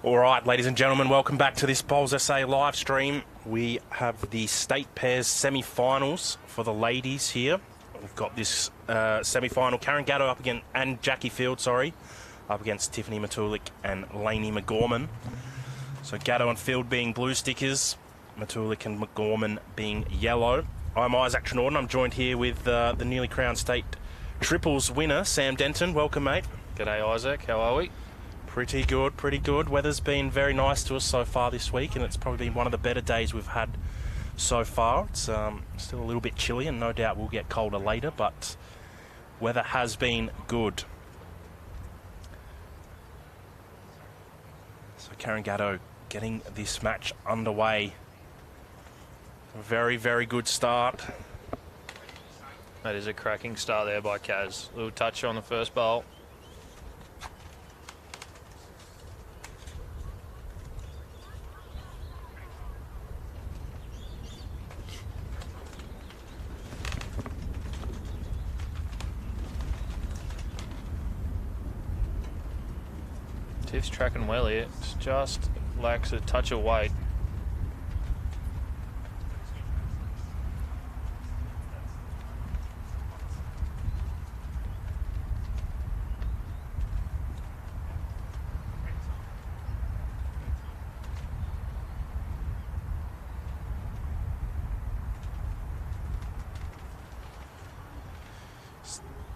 All right, ladies and gentlemen, welcome back to this Bowls SA live stream. We have the state pairs semi-finals for the ladies here. We've got this semi-final, Karen Gatto and Jackie Field, up against Tiffany Matulik and Lainey McGorman. So Gatto and Field being blue stickers, Matulik and McGorman being yellow. I'm Isaac Trenorden. I'm joined here with the newly crowned state triples winner, Sam Denton. Welcome, mate. G'day, Isaac. How are we? Pretty good, pretty good. Weather's been very nice to us so far this week, and it's probably been one of the better days we've had so far. It's still a little bit chilly, and no doubt we'll get colder later, but weather has been good. So Karen Gatto getting this match underway. A very, very good start. That is a cracking start there by Kaz. A little touch on the first bowl. Tiff's tracking well here. It just lacks a touch of weight.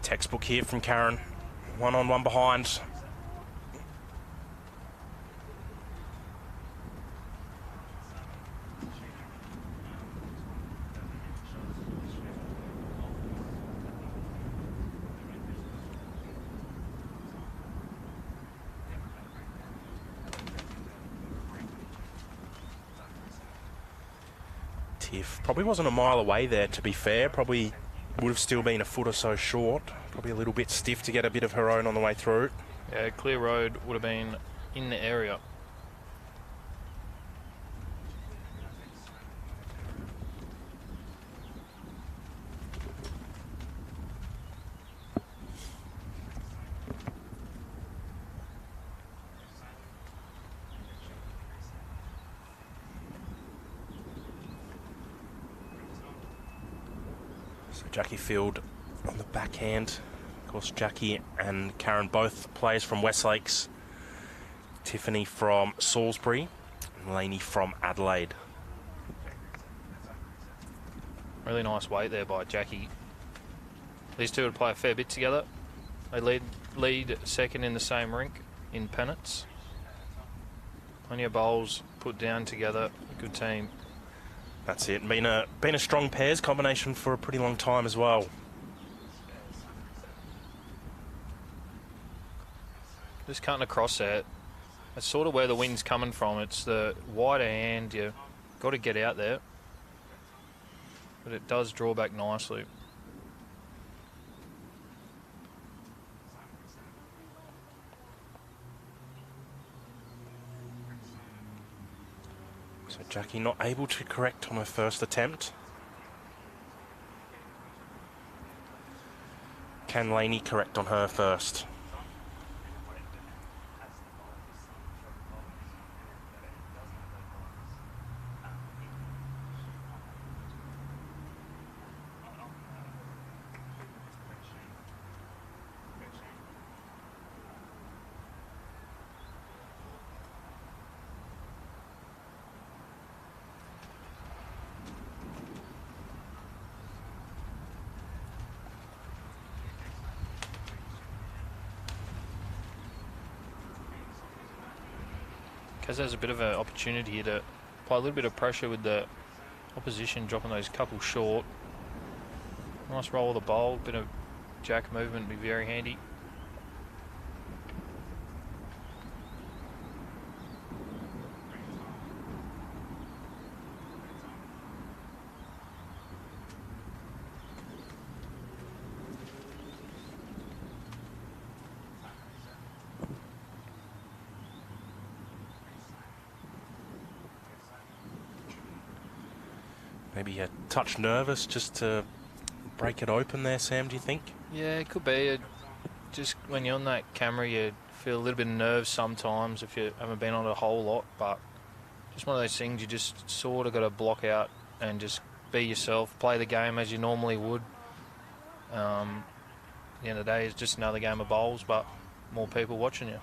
Textbook here from Karen. 1-on-1 behind. Tiff probably wasn't a mile away there, to be fair. Probably would have still been a foot or so short. Probably a little bit stiff to get a bit of her own on the way through. Yeah, clear road would have been in the area. So Jackie Field on the backhand. Of course, Jackie and Karen both players from Westlakes. Tiffany from Salisbury and Lainey from Adelaide. Really nice weight there by Jackie. These two would play a fair bit together. They lead second in the same rink in pennants. Plenty of bowls put down together. Good team. That's it. Been a strong pairs combination for a pretty long time as well. Just cutting across there. That's sort of where the wind's coming from. It's the wider hand. You've got to get out there. But it does draw back nicely. So Jackie not able to correct on her first attempt. Can Lainey correct on her first? Kaz has a bit of an opportunity here to apply a little bit of pressure with the opposition, dropping those couple short. Nice roll of the bowl, bit of jack movement would be very handy. Maybe a touch nervous just to break it open there, Sam, do you think? Yeah, it could be. Just when you're on that camera, you feel a little bit of nerves sometimes if you haven't been on it a whole lot, but just one of those things you just sort of got to block out and just be yourself, play the game as you normally would. At the end of the day, it's just another game of bowls, but more people watching you.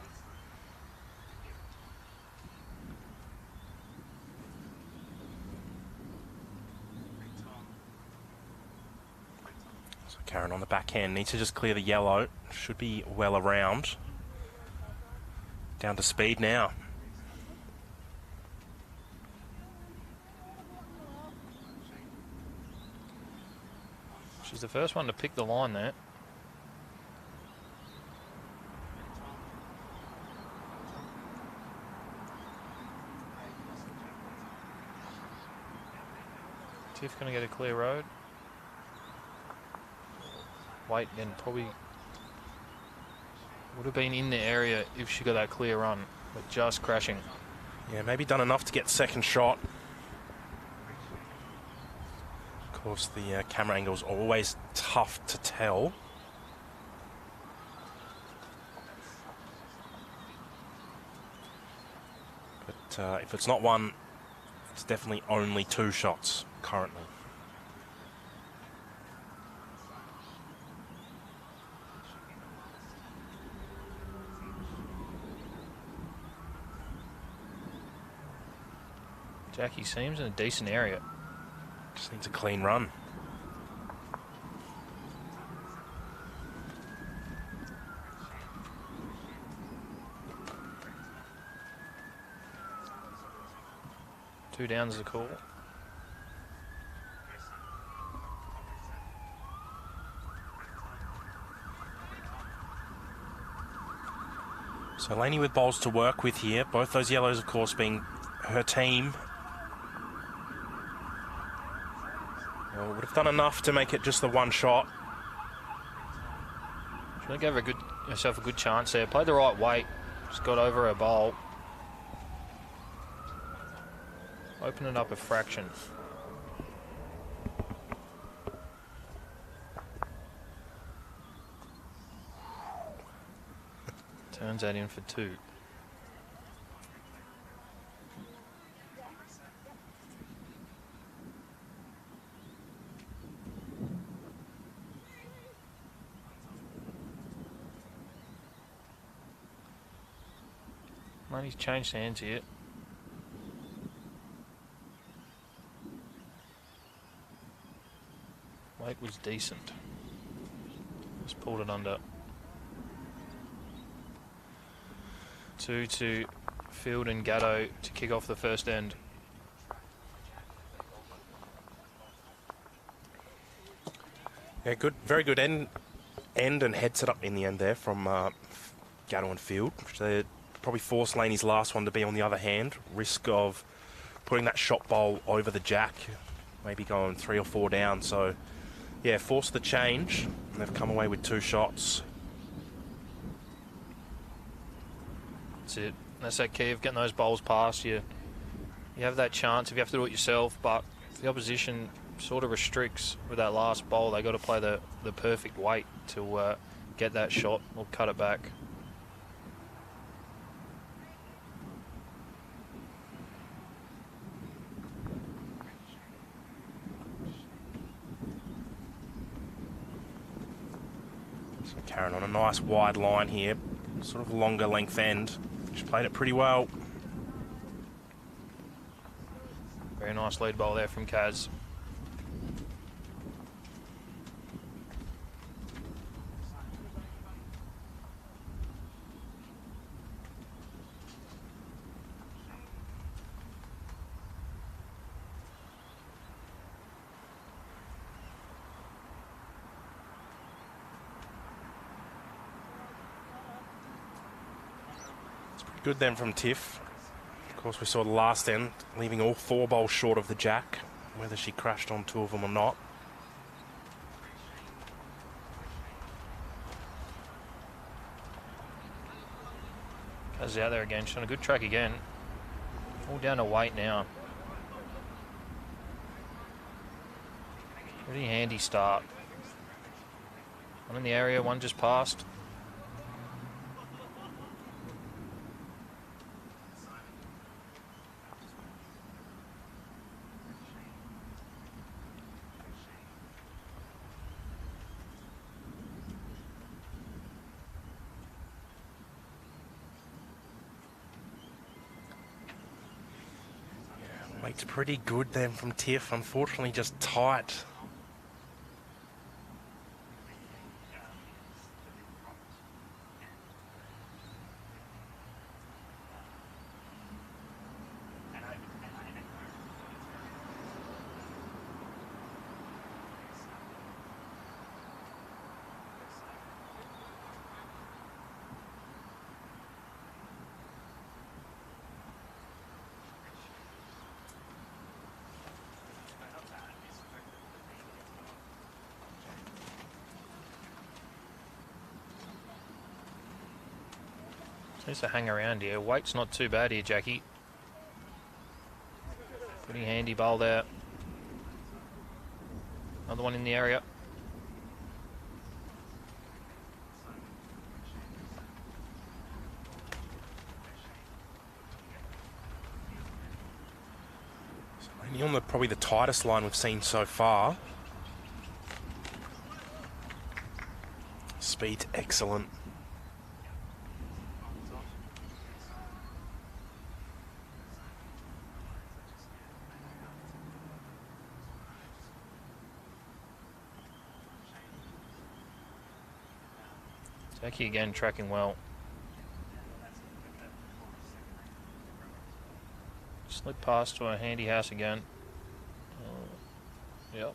So Karen on the backhand needs to just clear the yellow. Should be well around. Down to speed now. She's the first one to pick the line there. Tiff going to get a clear road. Wait, then probably would have been in the area if she got that clear run, but just crashing. Yeah, maybe done enough to get second shot. Of course, the camera angle's always tough to tell. But if it's not one, it's definitely only 2 shots currently. Jackie seems in a decent area. Just needs a clean run. Two downs is a call. So Laney with bowls to work with here. Both those yellows, of course, being her team. Well, would have done enough to make it just the 1 shot. She really gave herself a good chance there. Played the right weight. Just got over her bowl. Open it up a fraction. Turns that in for 2. Money's changed hands here. Weight was decent. Just pulled it under. 2 to Field and Gatto to kick off the first end. Yeah, good, very good end and head set up in the end there from Gatto and Field. They probably forced Laney's last one to be on the other hand. Risk of putting that shot bowl over the jack, maybe going 3 or 4 down. So, yeah, forced the change. And they've come away with 2 shots. That's it. That's that key of getting those bowls past you. You have that chance if you have to do it yourself, but the opposition sort of restricts with that last bowl. They got to play the perfect weight to get that shot or cut it back. So Karen on a nice wide line here, sort of longer length end. She played it pretty well. Very nice lead bowl there from Kaz. Good then from Tiff. Of course, we saw the last end, leaving all 4 bowls short of the jack, whether she crashed on 2 of them or not. Kaz is out there again. She's on a good track again. All down to weight now. Pretty handy start. One in the area, one just passed. Weight's pretty good then from Tiff. Unfortunately, just tight. Needs to hang around here. Weight's not too bad here, Jackie. Pretty handy bowl there. Another one in the area. So only on probably the tightest line we've seen so far. Speed's excellent. Jackie again tracking well. Slip past to a handy house again. Yep.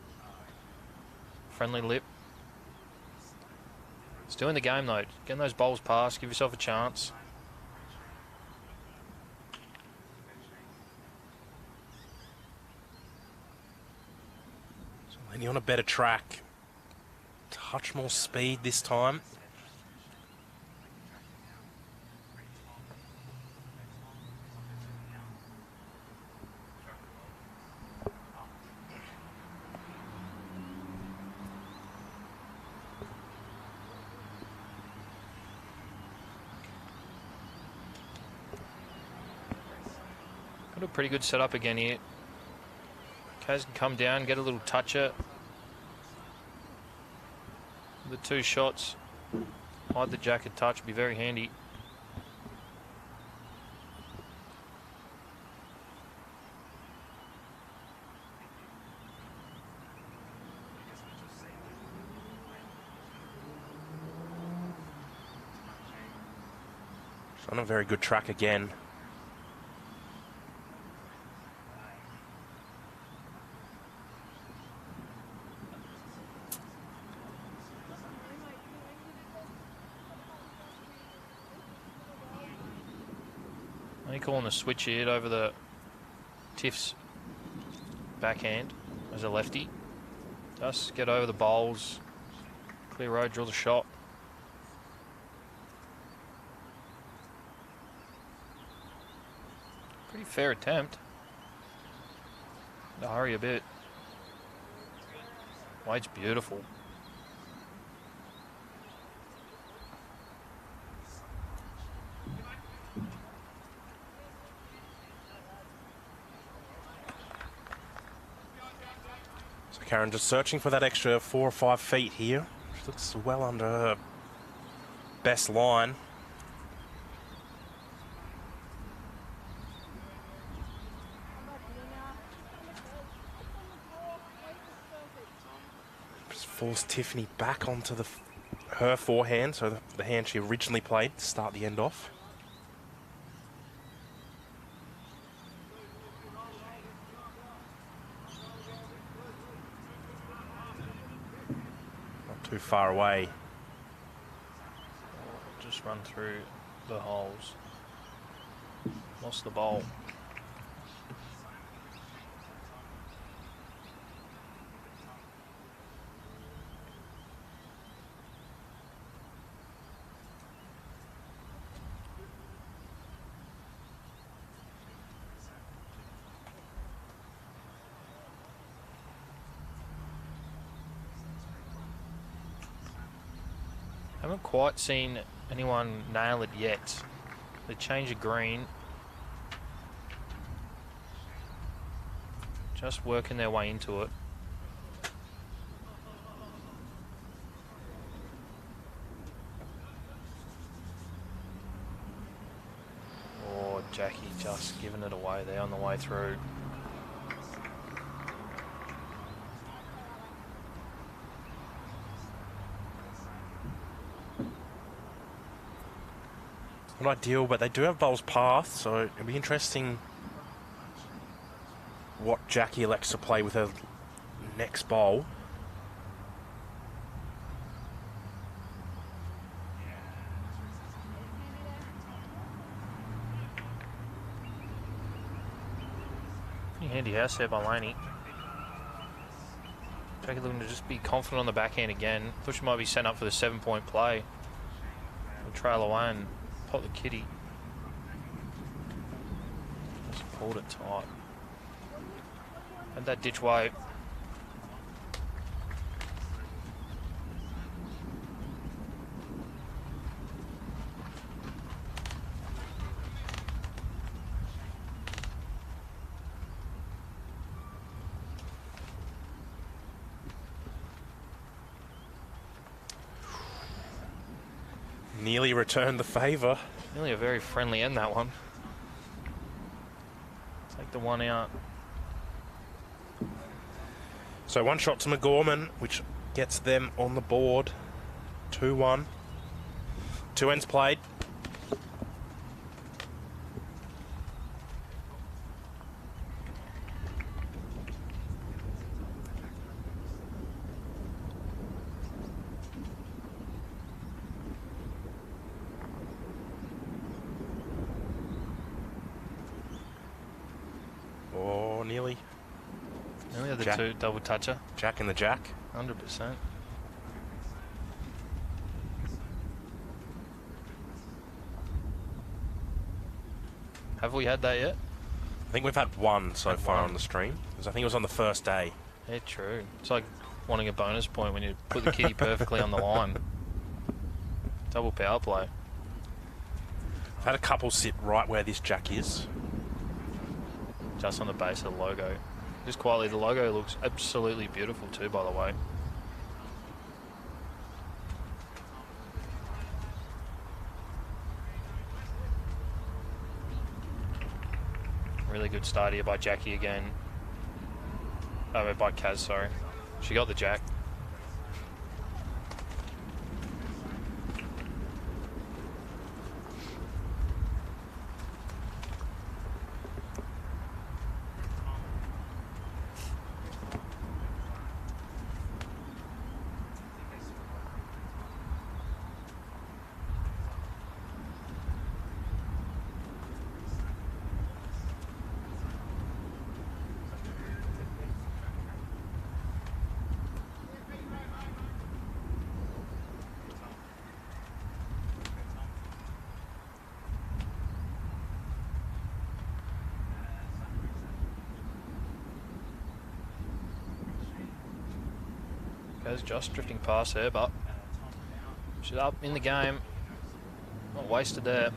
Friendly lip. It's doing the game though. Getting those bowls past, give yourself a chance. So Lenny on a better track. Touch more speed this time. Got a pretty good setup again here. Kaz can come down, get a little toucher. The two shots, hide the jacket touch, be very handy. She's on a very good track again. Only calling the switch here over the Tiff's backhand as a lefty. Just get over the bowls, clear road, draw the shot. Pretty fair attempt. To hurry a bit. Wade's beautiful. So Karen just searching for that extra 4 or 5 feet here. She looks well under her best line. Force Tiffany back onto her forehand, so the hand she originally played to start the end off. Not too far away. Just run through the holes. Lost the bowl. Haven't quite seen anyone nail it yet. They change of green. Just working their way into it. Oh, Jackie just giving it away there on the way through. Not ideal, but they do have bowls path, so it'll be interesting what Jackie elects to play with her next bowl. Pretty handy house there by Laney. Jackie looking to just be confident on the backhand again. Thought she might be sent up for the 7-point play. We'll trail away and pop the kitty. Just pulled it tight. Had that ditch weight. Nearly returned the favour. Nearly a very friendly end, that one. Take the one out. So one shot to McGorman, which gets them on the board. 2-1. 2 ends played. Oh, nearly. Nearly had the Jack. 2 double toucher. Jack and the Jack. 100%. Have we had that yet? I think we've had one so Had far one. on the stream, because I think it was on the first day. Yeah, true. It's like wanting a bonus point when you put the kitty perfectly on the line. Double power play. I've had a couple sit right where this Jack is. Just on the base of the logo. Just quietly, the logo looks absolutely beautiful too, by the way. Really good start here by Jackie again. Oh, by Kaz, sorry. She got the Jack. Goes Josh drifting past her, but she's up in the game. Not wasted there.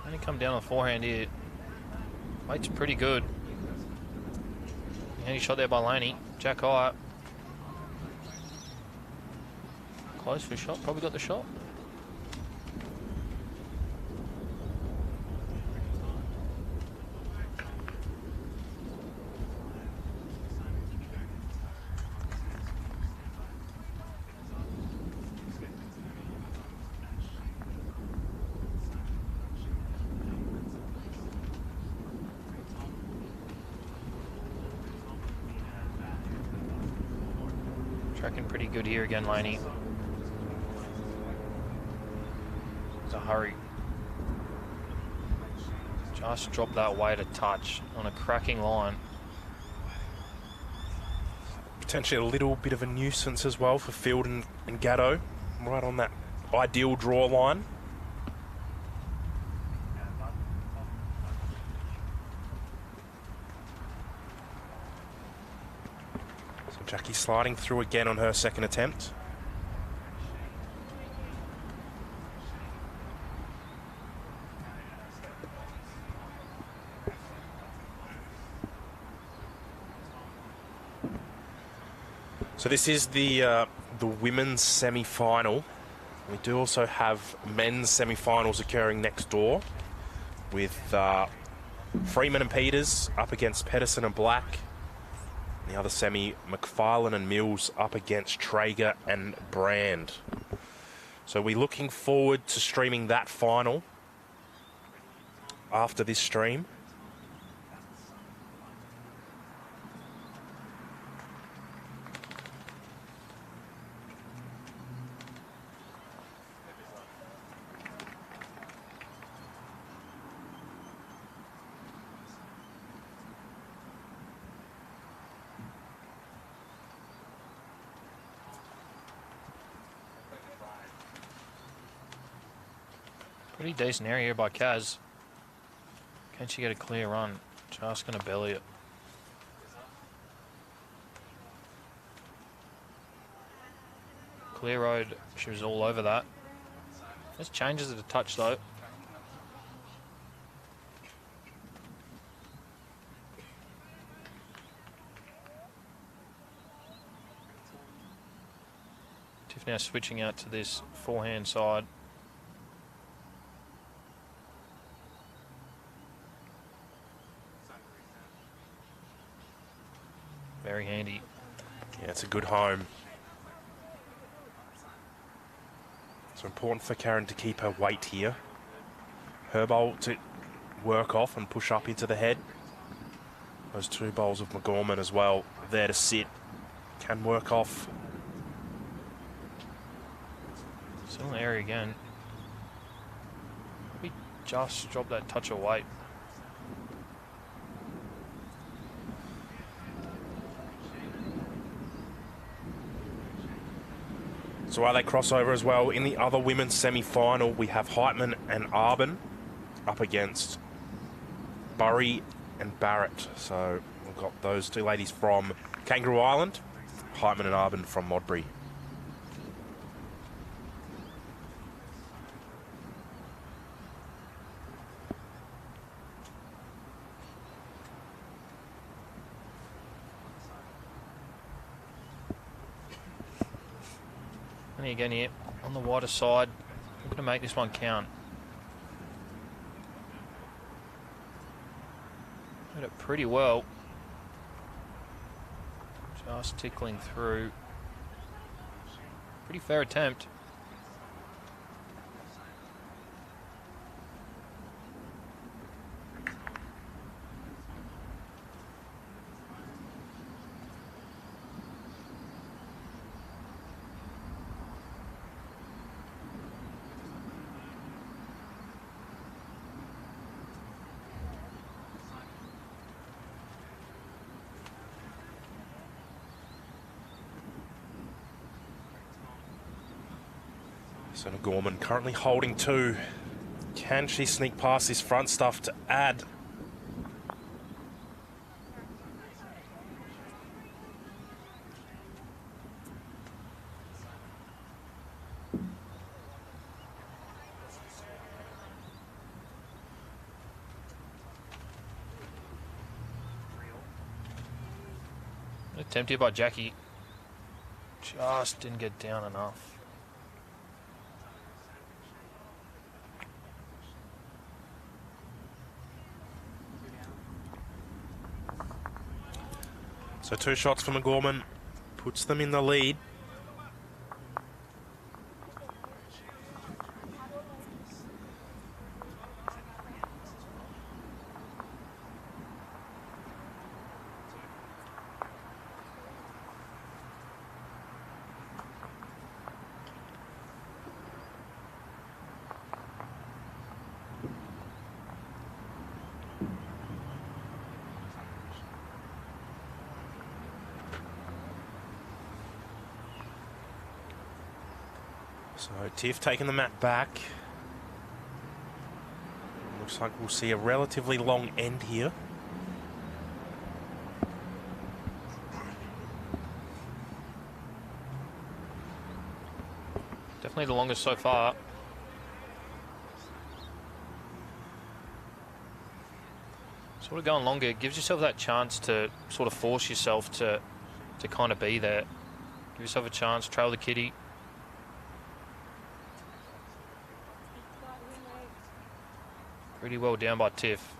Only come down on the forehand here. Weight's pretty good. Handy shot there by Laney. Jack high. Close for a shot. Probably got the shot. Tracking pretty good here again, Laney. There's a hurry. Just dropped that weight a touch on a cracking line. Potentially a little bit of a nuisance as well for Field and Gatto, right on that ideal draw line. So Jackie sliding through again on her second attempt. So this is the women's semi-final. We do also have men's semi-finals occurring next door with Freeman and Peters up against Pedersen and Black. The other semi, McFarlane and Mills up against Traeger and Brand. So we're looking forward to streaming that final after this stream. Pretty decent area here by Kaz. Can she get a clear run? Just going to belly it. Clear road, she was all over that. This changes it a touch though. Tiff now switching out to this forehand side. Very handy. Yeah, it's a good home. It's important for Karen to keep her weight here. Her bowl to work off and push up into the head. Those two bowls of McGorman as well there to sit. Can work off. Still in the area again. We just dropped that touch of weight. So while they cross over as well, in the other women's semi-final, we have Heitman and Arbin up against Burry and Barrett. So we've got those two ladies from Kangaroo Island, Heitman and Arbin from Modbury. And again here, on the wider side, we're going to make this one count. Did it pretty well. Just tickling through. Pretty fair attempt. So Gorman currently holding two. Can she sneak past this front stuff to add? Attempt here by Jackie. Just didn't get down enough. So two shots from McGorman, puts them in the lead. So Tiff taking the mat back. Looks like we'll see a relatively long end here. Definitely the longest so far. Sort of going longer gives yourself that chance to sort of force yourself to kind of be there. Give yourself a chance. Trail the kitty. Pretty well down by Tiff.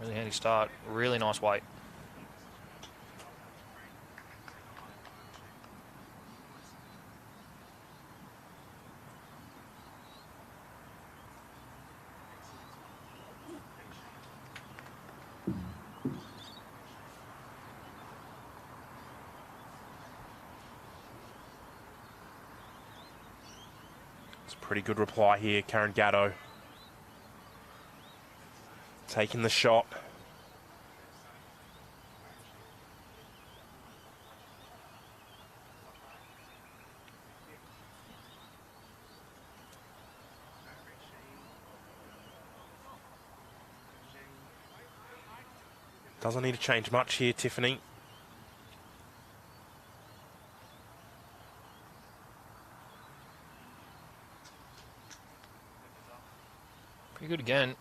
Really handy start. Really nice weight. Pretty good reply here, Karen Gatto. Taking the shot. Doesn't need to change much here, Tiffany. Pretty good again.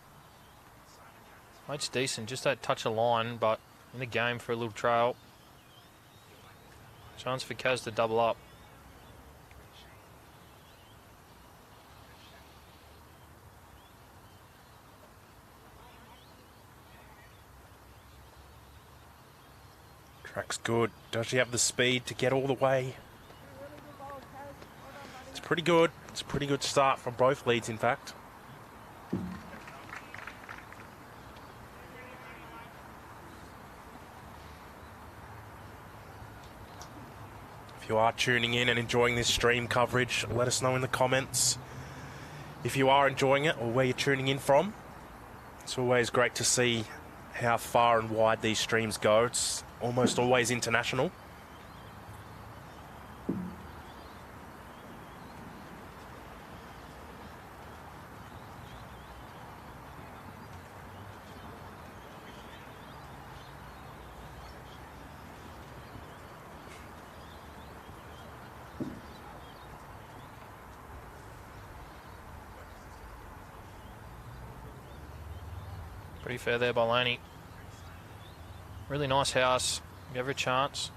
Weight's decent, just that touch of line, but in the game for a little trail. Chance for Kaz to double up. Track's good. Does she have the speed to get all the way? It's pretty good. It's a pretty good start from both leads, in fact. If you are tuning in and enjoying this stream coverage, let us know in the comments if you are enjoying it or where you're tuning in from. It's always great to see how far and wide these streams go. It's almost always international. Pretty fair there by Laney. Really nice house. Give her a chance.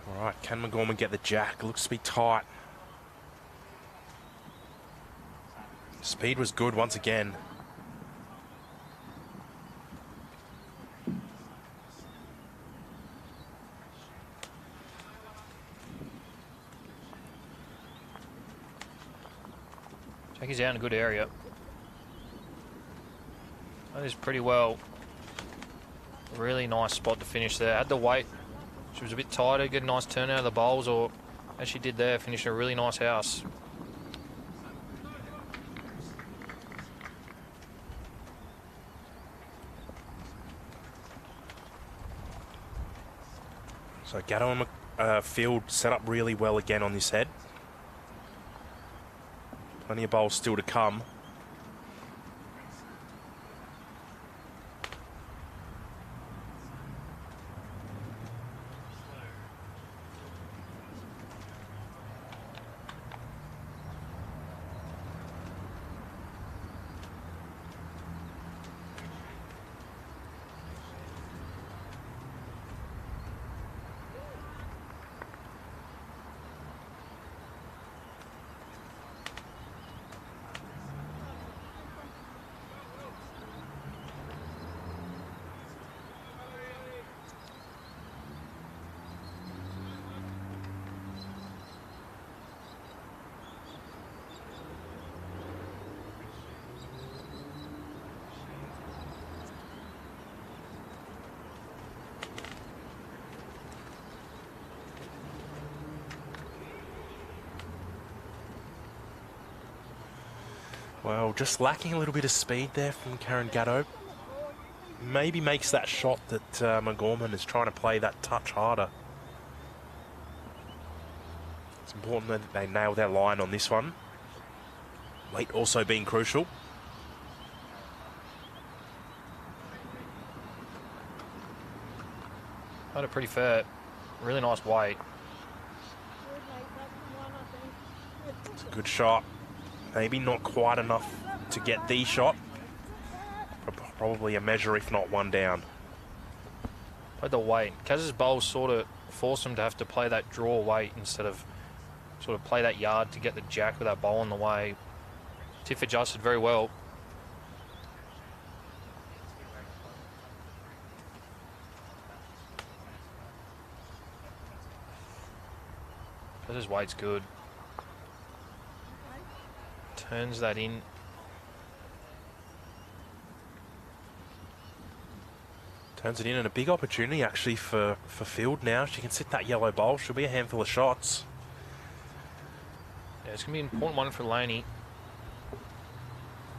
All right, can McGorman get the jack? Looks to be tight. Speed was good once again. Jackie's out in a good area. That is pretty well. Really nice spot to finish there. Had the weight. She was a bit tighter, get a nice turn out of the bowls, or as she did there, finishing a really nice house. So Gatto and Field set up really well again on this head. Plenty of bowls still to come. Well, just lacking a little bit of speed there from Karen Gatto. Maybe makes that shot that McGorman is trying to play that touch harder. important that they nail their line on this one. Weight also being crucial. Had a pretty fair, really nice weight. It's a good shot. Maybe not quite enough to get the shot. Probably a measure, if not one down. Played the weight. Kaz's bowl sort of forced him to have to play that draw weight instead of sort of play that yard to get the jack with that bowl in the way. Tiff adjusted very well. Kaz's weight's good. Turns that in. Turns it in, and a big opportunity actually for Field now. She can sit that yellow bowl. She'll be a handful of shots. Yeah, it's going to be an important one for Laney.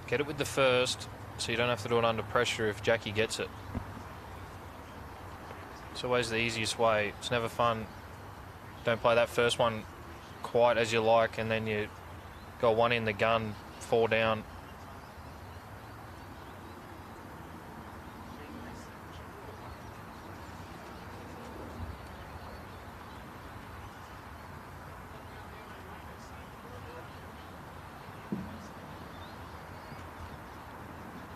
Get it with the first, so you don't have to do it under pressure if Jackie gets it. It's always the easiest way. It's never fun. Don't play that first one quite as you like, and then you go one in the gun, 4 down.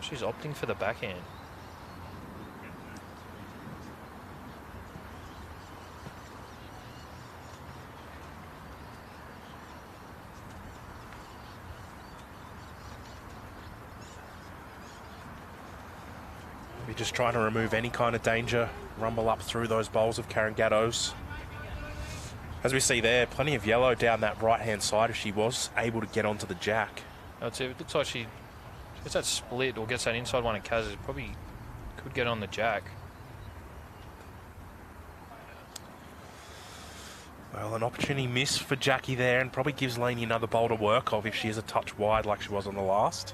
She's opting for the backhand. We're just trying to remove any kind of danger, rumble up through those bowls of Karangatos. As we see there, plenty of yellow down that right-hand side if she was able to get onto the jack. It looks like she gets that split or gets that inside one of Kaz's. Probably could get on the jack. Well, an opportunity missed for Jackie there, and probably gives Laney another bowl to work of if she is a touch wide like she was on the last.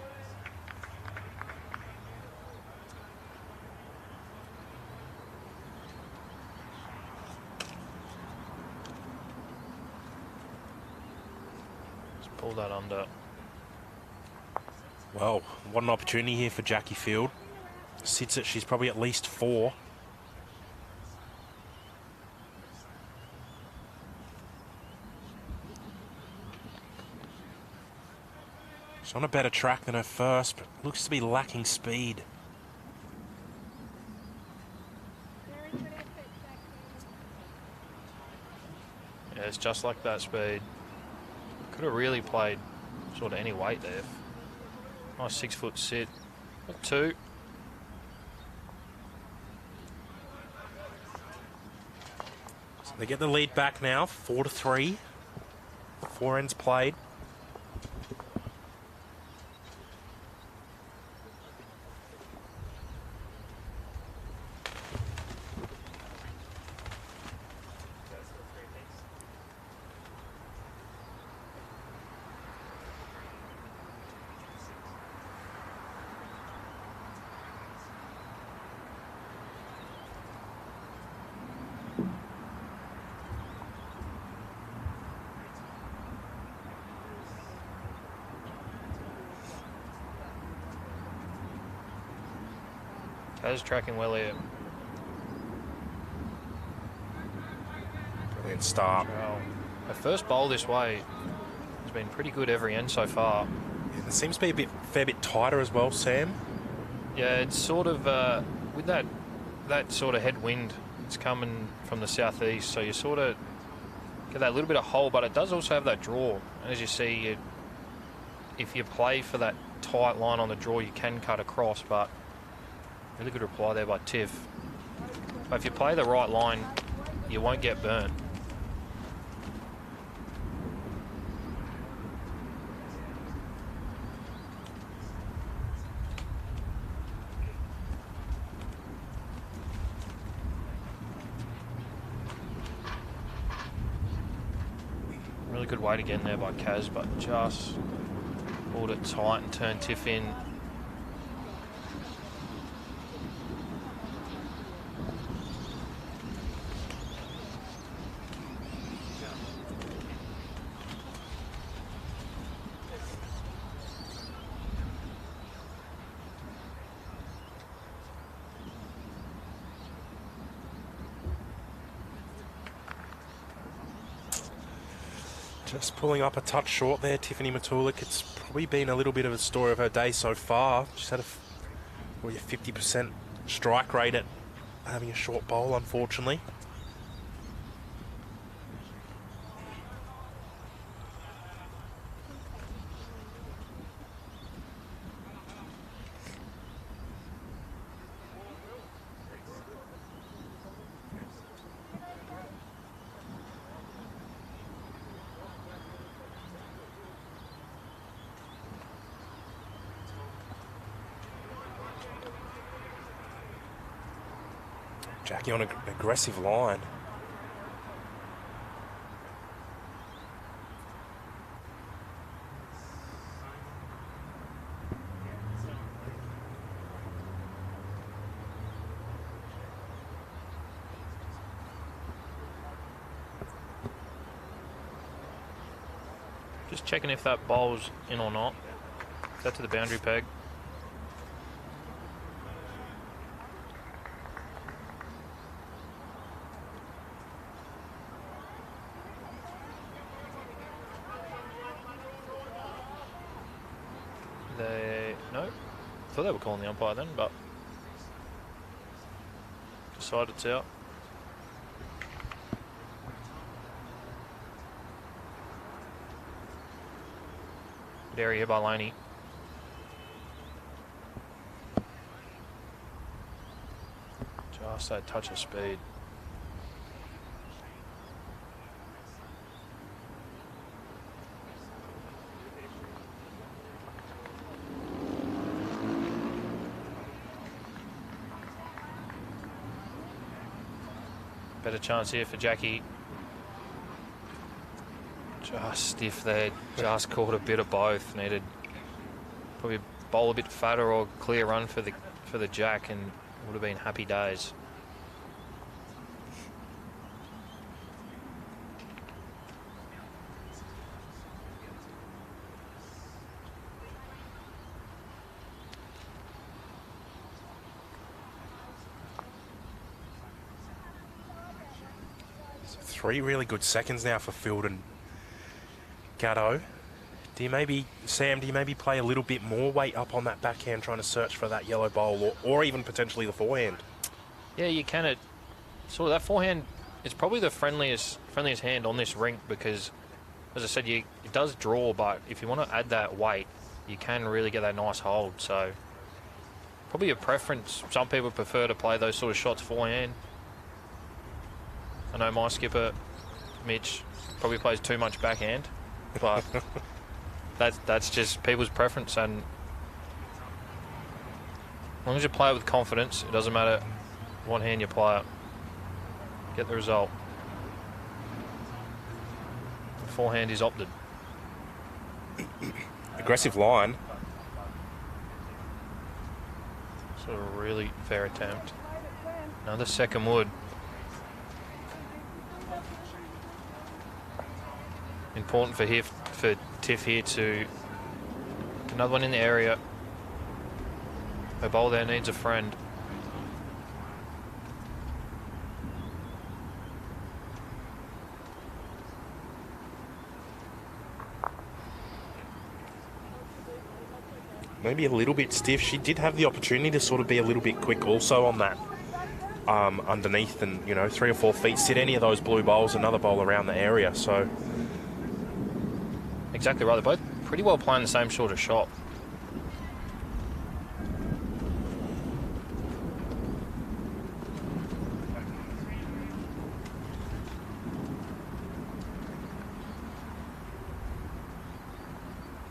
Just pull that under. Well, what an opportunity here for Jackie Field. Sits it, she's probably at least 4. She's on a better track than her first, but looks to be lacking speed. Yeah, it's just like that speed. Could have really played sort of any weight there. Nice 6-foot sit. 2. So they get the lead back now, 4-3. 4 ends played. Kaz tracking well here. Brilliant start. Well, her first bowl this way has been pretty good every end so far. Yeah, it seems to be a fair bit tighter as well, Sam. Yeah, it's sort of with that sort of headwind, it's coming from the southeast, so you sort of get that little bit of hole, but it does also have that draw. And as you see, if you play for that tight line on the draw, you can cut across, but really good reply there by Tiff. But if you play the right line, you won't get burnt. Really good weight again there by Kaz, but just pulled it tight and turned Tiff in. Just pulling up a touch short there, Tiffany Matulik. It's probably been a little bit of a story of her day so far. She's had a 50% strike rate at having a short bowl, unfortunately. Jackie on an aggressive line. Just checking if that bowl's in or not. Is that to the boundary peg? No, thought they were calling the umpire then, but decided it's out. Good area here by Laney. Just that touch of speed. Better chance here for Jackie. Just stiff there, just caught a bit of both. Needed probably bowl a bit fatter or clear run for the Jack, and would have been happy days. Three really good seconds now for Field and Gatto. Do you maybe play a little bit more weight up on that backhand, trying to search for that yellow bowl, or even potentially the forehand? Yeah, you can. Sort of that forehand is probably the friendliest hand on this rink because, as I said, it does draw, but if you want to add that weight, you can really get that nice hold. So probably a preference. Some people prefer to play those sort of shots forehand. I know my skipper, Mitch, probably plays too much backhand, but that's just people's preference. And as long as you play it with confidence, it doesn't matter what hand you play it. Get the result. The forehand is opted. Aggressive line. Sort of really fair attempt. Another second wood. Important for Tiff here to another one in the area. Her bowl there needs a friend. Maybe a little bit stiff. She did have the opportunity to sort of be a little bit quick also on that underneath, and 3 or 4 feet. Sit any of those blue bowls, another bowl around the area. So. Exactly right. They're both pretty well playing the same sort of shot.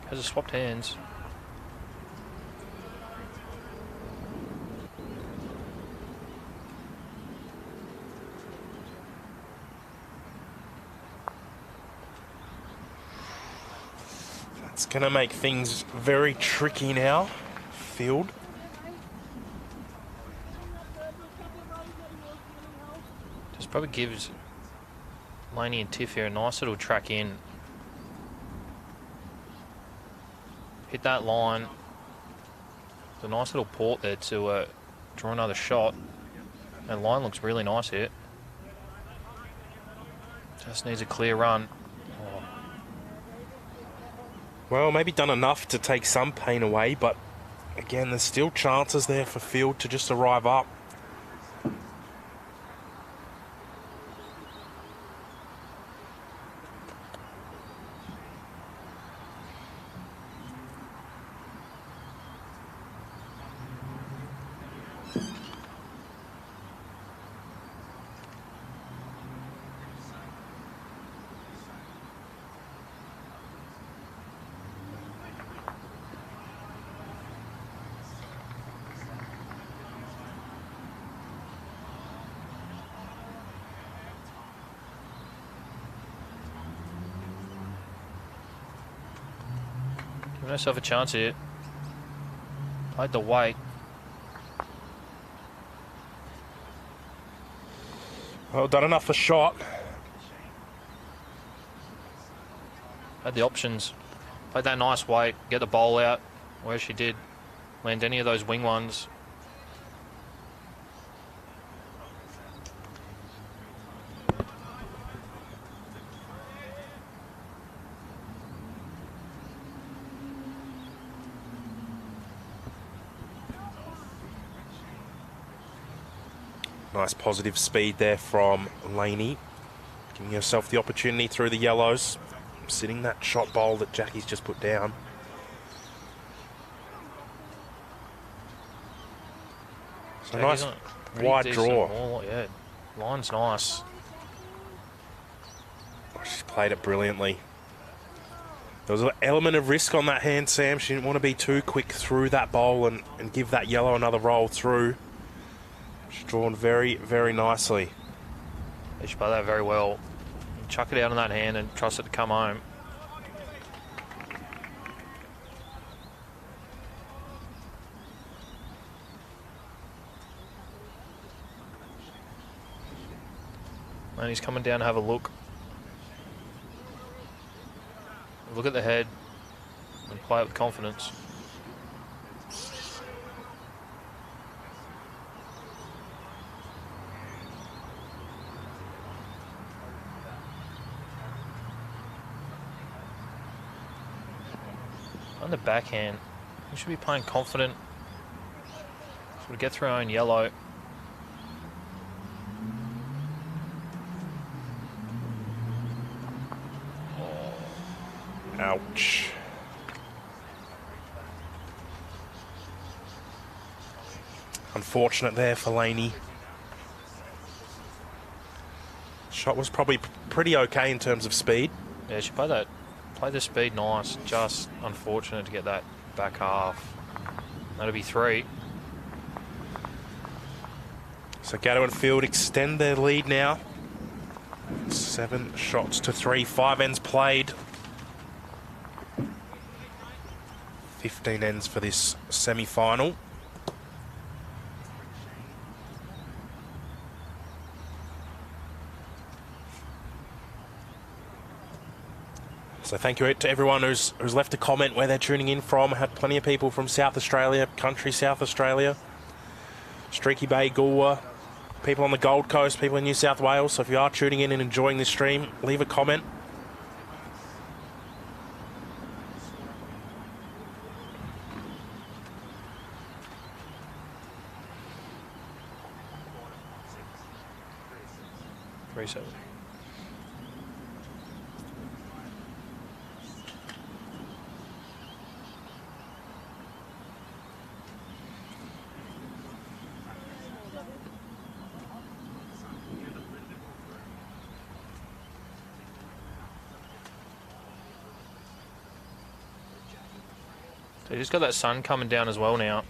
Has swapped hands. It's going to make things very tricky now. Field. Just probably gives Laney and Tiff here a nice little track in. Hit that line. It's a nice little port there to draw another shot. And line looks really nice here. Just needs a clear run. Oh, Well, maybe done enough to take some pain away, but again, there's still chances there for field to just arrive up. Give myself a chance here. I had to wait. Well, done enough for shot. Had the options. Played that nice weight. Get the bowl out where she did. Land any of those wing ones. Nice positive speed there from Laney. Giving herself the opportunity through the yellows. Sitting that shot bowl that Jackie's just put down. So nice wide draw. Ball. Yeah, line's nice. She's played it brilliantly. There was an element of risk on that hand, Sam. She didn't want to be too quick through that bowl and give that yellow another roll through. She's drawn very, very nicely. Yeah, she played that very well. Chuck it out on that hand and trust it to come home. And he's coming down to have a look. Look at the head and play it with confidence. On the backhand, we should be playing confident. So we get through our own yellow. Ouch. Unfortunate there for Laney. Shot was probably pretty okay in terms of speed. Yeah, she played the speed nice. Just unfortunate to get that back half. That'll be 3. So Gatto and Field extend their lead now. 7 shots to 3. 5 ends played. 15 ends for this semi-final. So thank you to everyone who's left a comment where they're tuning in from. I had plenty of people from South Australia, country South Australia, Streaky Bay, Goolwa, people on the Gold Coast, people in New South Wales. So if you are tuning in and enjoying this stream, leave a comment. So you just got that sun coming down as well now.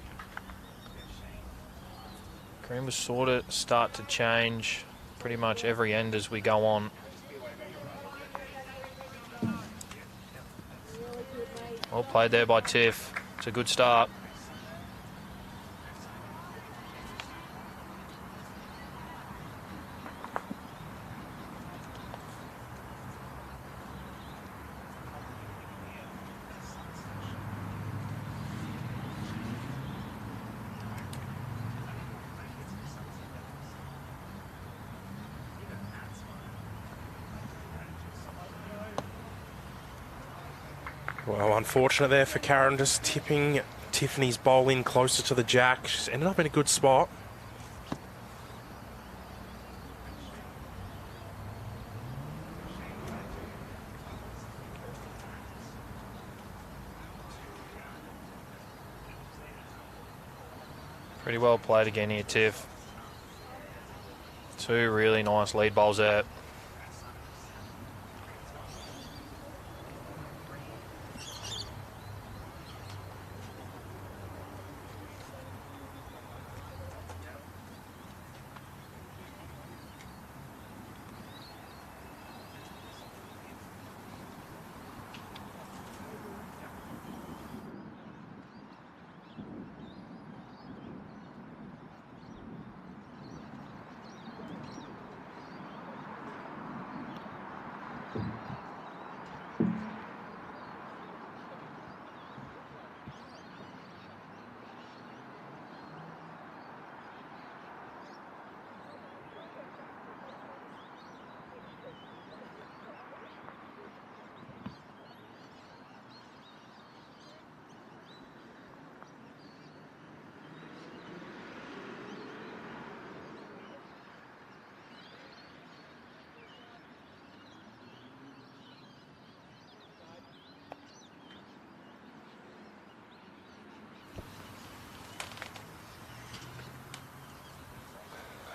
Green will sort of start to change pretty much every end as we go on. Well played there by Tiff. It's a good start. Well, unfortunate there for Karen, just tipping Tiffany's bowl in closer to the jack. She's ended up in a good spot. Pretty well played again here, Tiff. Two really nice lead bowls there.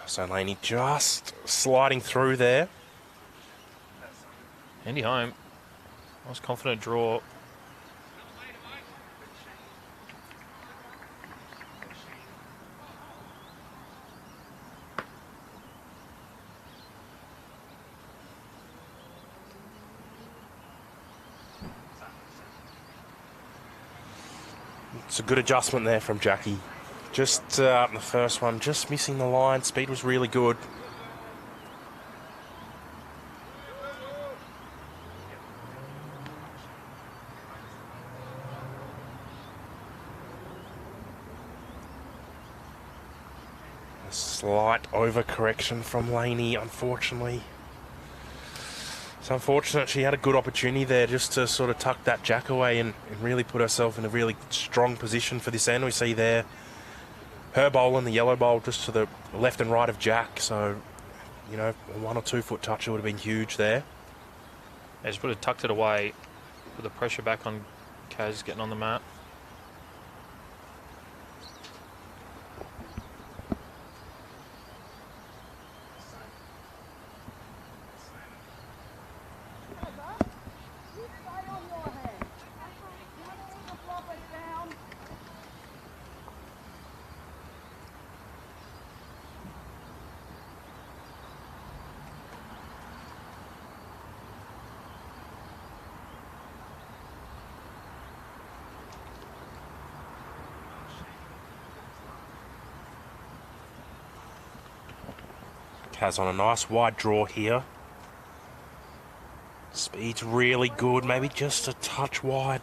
So Laney just sliding through there. Andy home. Nice confident draw. It's a good adjustment there from Jackie. Just the first one, just missing the line. Speed was really good. A slight overcorrection from Laney, unfortunately. It's unfortunate. She had a good opportunity there just to sort of tuck that jack away and really put herself in a really strong position for this end. We see there her bowl and the yellow bowl just to the left and right of jack. So, you know, a 1 or 2 foot toucher would have been huge there. They just would have tucked it away, put the pressure back on Kaz getting on the mat. Kaz on a nice wide draw here. Speed's really good, maybe just a touch wide.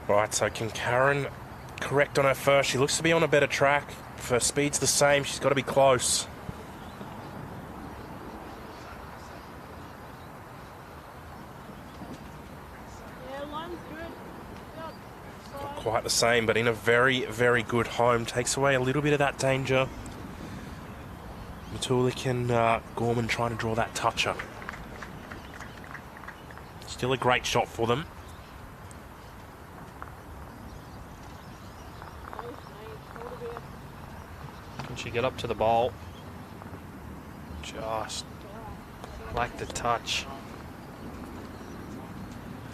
Right, so can Karen correct on her first? She looks to be on a better track. If her speed's the same, she's got to be close. Yeah, line's good. Yep. Not quite the same, but in a very, very good home. Takes away a little bit of that danger. Matulik and Gorman trying to draw that toucher. Still a great shot for them. Can she get up to the ball? Just lacked the touch.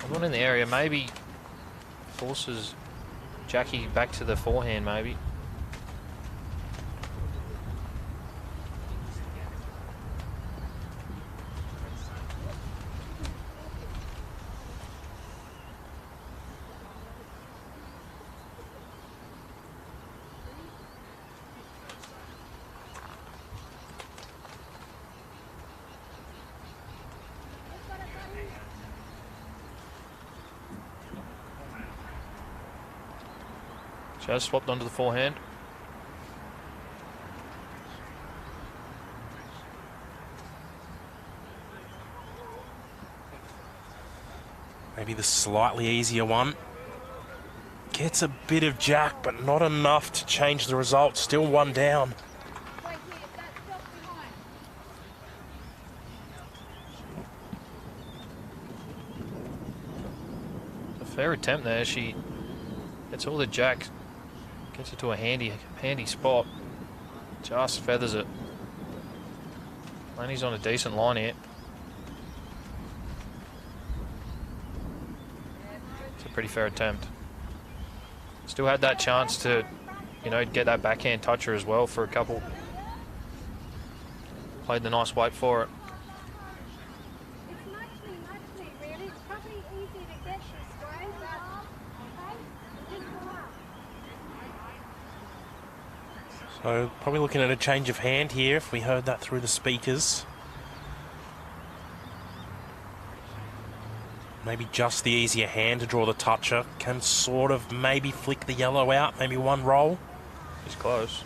One in the area maybe forces Jackie back to the forehand, maybe. Just swapped onto the forehand. Maybe the slightly easier one. Gets a bit of jack, but not enough to change the result. Still one down. A fair attempt there. She gets all the jack, gets it to a handy spot. Just feathers it. Laney's on a decent line here. It's a pretty fair attempt. Still had that chance to, you know, get that backhand toucher as well for a couple. Played the nice weight for it. So probably looking at a change of hand here if we heard that through the speakers. Maybe just the easier hand to draw the toucher. Can sort of maybe flick the yellow out, maybe one roll. He's close.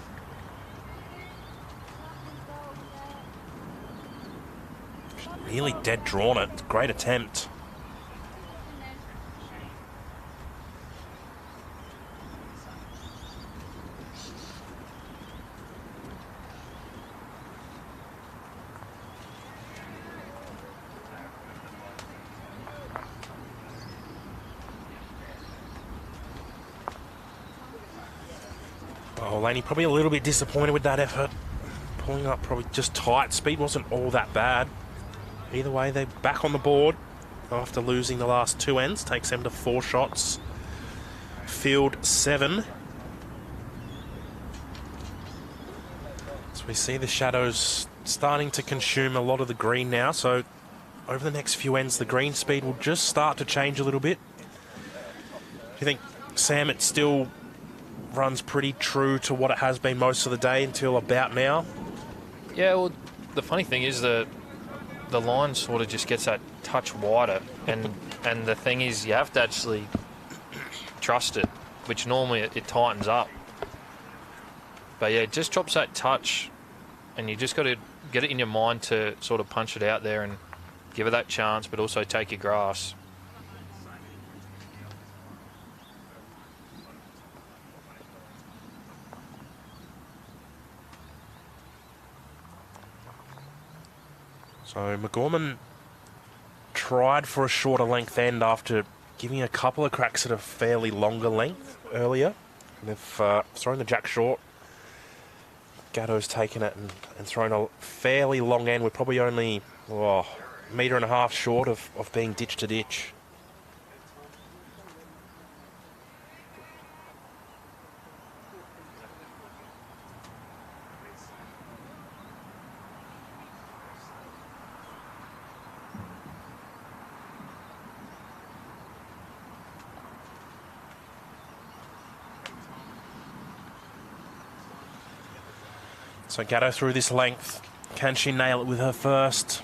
Nearly dead drawn it. Great attempt. Oh, Laney probably a little bit disappointed with that effort. Pulling up probably just tight. Speed wasn't all that bad. Either way, they're back on the board after losing the last two ends. Takes them to 4 shots. Field 7. So we see the shadows starting to consume a lot of the green now. So over the next few ends, the green speed will just start to change a little bit. Do you think, Sam, it still runs pretty true to what it has been most of the day until about now? Yeah, well, the funny thing is that the line sort of just gets that touch wider, and the thing is you have to actually trust it, which normally it tightens up. But yeah, it just drops that touch, and you just got to get it in your mind to sort of punch it out there and give it that chance, but also take your grass. So McGorman tried for a shorter length end after giving a couple of cracks at a fairly longer length earlier. And they've thrown the jack short. Gatto's taken it and thrown a fairly long end. We're probably only a metre and a half short of being ditch to ditch. So Gatto through this length. Can she nail it with her first?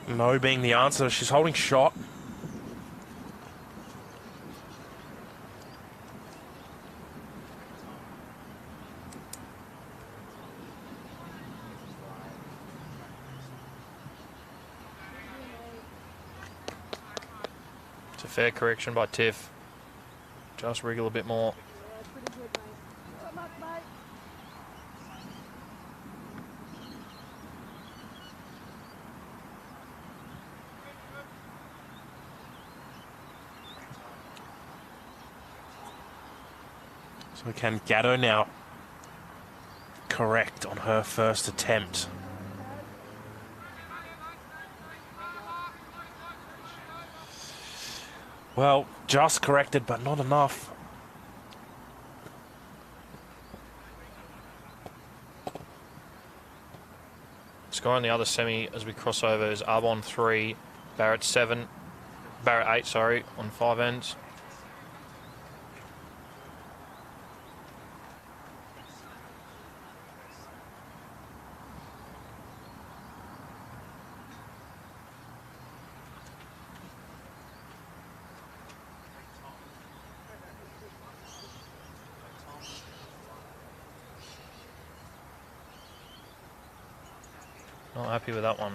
No being the answer. She's holding shot. Fair correction by Tiff. Just wriggle a bit more. So can Gatto now correct on her first attempt? Well, just corrected, but not enough. Score on the other semi as we cross over is Arbonne 3, Barrett 7, Barrett 8, sorry, on 5 ends. Not happy with that one.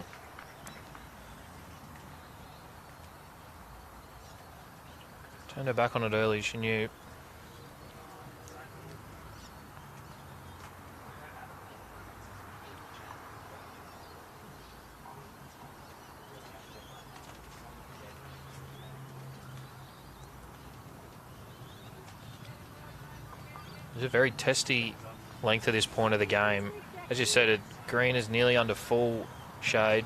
Turned her back on it early, she knew. It's a very testy length at this point of the game. As you said, green is nearly under full shade.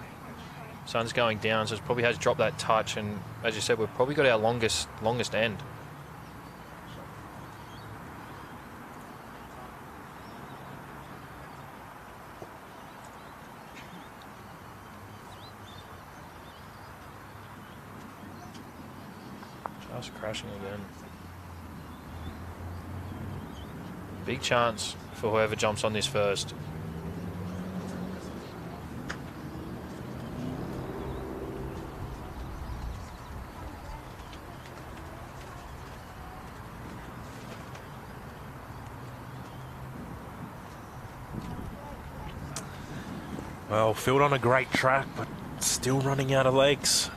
Sun's going down, so it probably has dropped that touch. And as you said, we've probably got our longest end. Just crashing again. Big chance for whoever jumps on this first. Well, filled on a great track, but still running out of legs.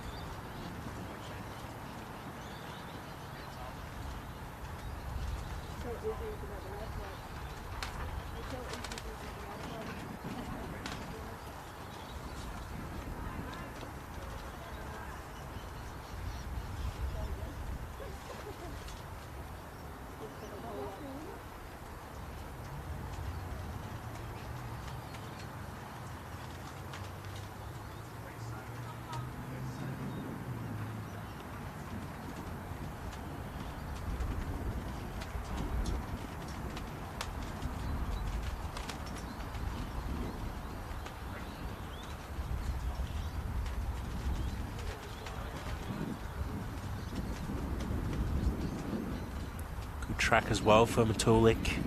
Track as well for Matulik.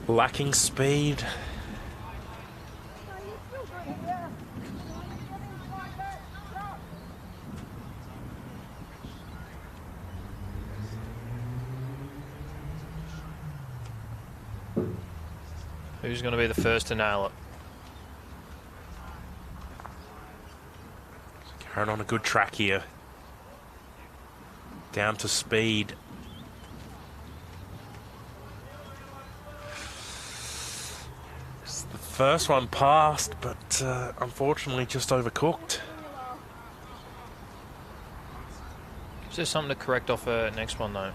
Lacking speed. Who's going to be the first to nail it? Carrying on a good track here. Down to speed. First one passed, but unfortunately just overcooked. Is there something to correct off her next one though?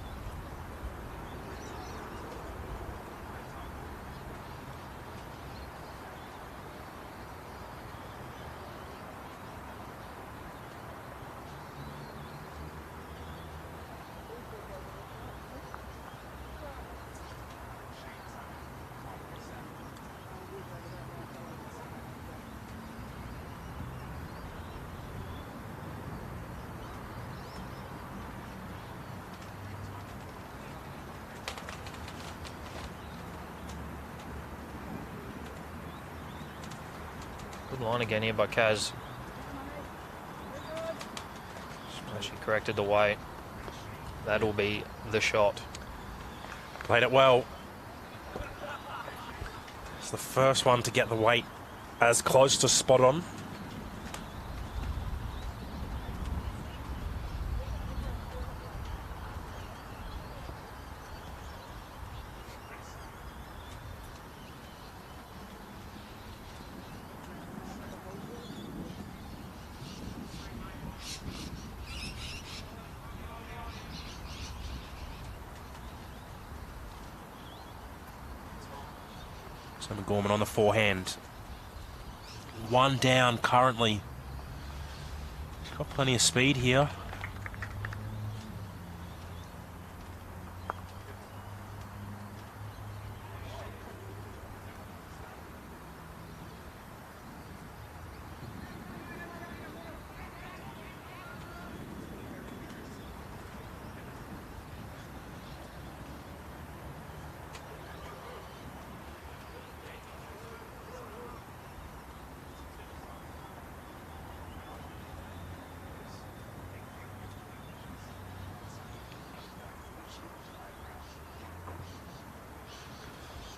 Good line again here by Kaz. She corrected the weight. That'll be the shot. Played it well. It's the first one to get the weight as close to spot on. Gorman on the forehand. One down currently. She's got plenty of speed here.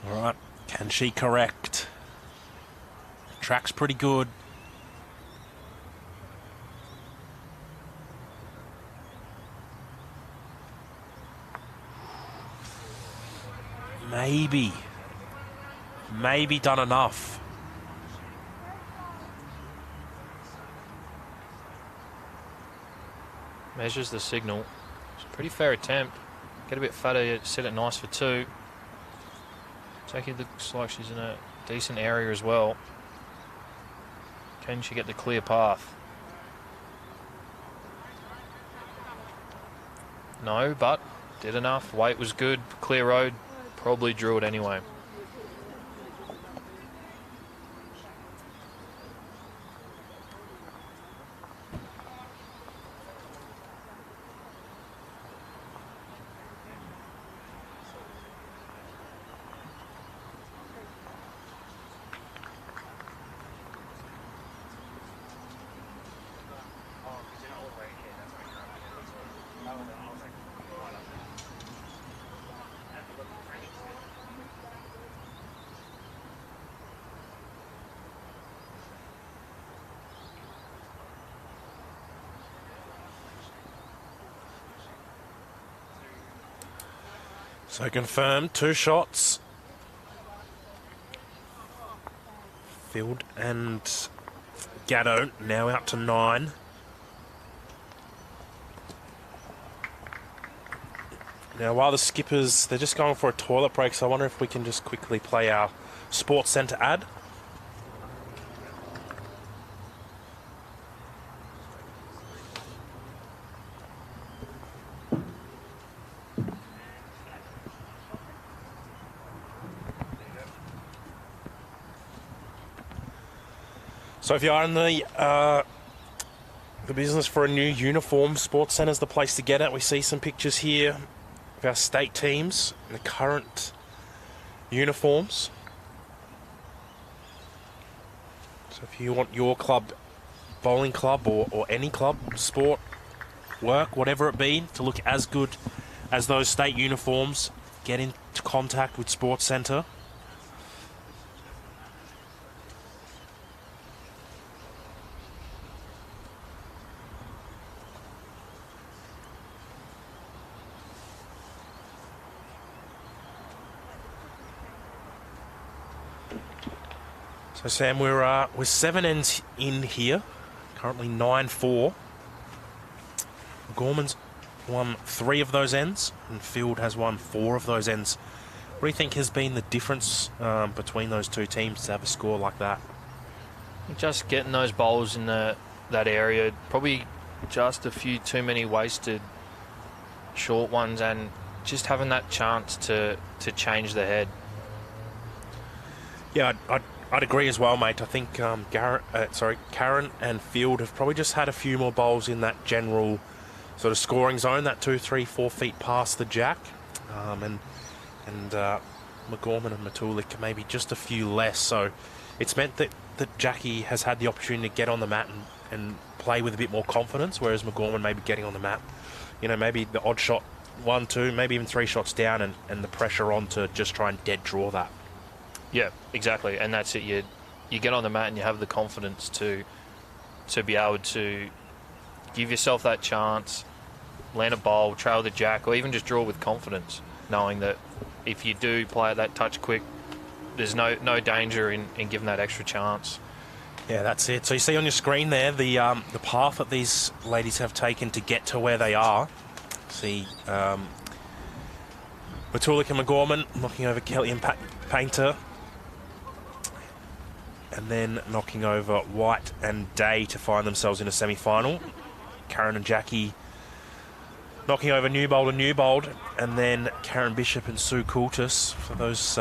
All right, can she correct? Track's pretty good. Maybe done enough. Measures the signal. It's a pretty fair attempt. Get a bit fatter, set it nice for 2. Jackie looks like she's in a decent area as well. Can she get the clear path? No, but did enough. Weight was good. Clear road. Probably drew it anyway. So confirmed, 2 shots. Field and Gatto now out to 9. Now while the skippers, they're just going for a toilet break, so I wonder if we can just quickly play our Sports Centre ad. So if you are in the business for a new uniform, Sports Centre's the place to get it. We see some pictures here of our state teams in the current uniforms. So if you want your club, bowling club or any club, sport, work, whatever it be, to look as good as those state uniforms, get into contact with Sports Centre. So Sam, we're 7 ends in here, currently 9-4. Gorman's won 3 of those ends, and Field has won 4 of those ends. What do you think has been the difference between those two teams to have a score like that? Just getting those bowls in that area, probably just a few too many wasted short ones, and just having that chance to change the head. Yeah, I'd agree as well, mate. I think Karen and Field have probably just had a few more bowls in that general sort of scoring zone, that 2, 3, 4 feet past the jack, and McGorman and Matulik maybe just a few less. So it's meant that Jackie has had the opportunity to get on the mat and play with a bit more confidence, whereas McGorman maybe getting on the mat, maybe the odd shot 1, 2, maybe even 3 shots down, and the pressure on to just try and dead draw that. Yeah, exactly, and that's it. You get on the mat and you have the confidence to be able to give yourself that chance, land a bowl, trail the jack, or even just draw with confidence, knowing that if you do play it that touch quick, there's no danger in giving that extra chance. Yeah, that's it. So you see on your screen there the path that these ladies have taken to get to where they are. See Matulik and McGorman knocking over Kelly and Painter, and then knocking over White and Day to find themselves in a semi-final. Karen and Jackie knocking over Newbold and Newbold, and then Karen Bishop and Sue Coultis for those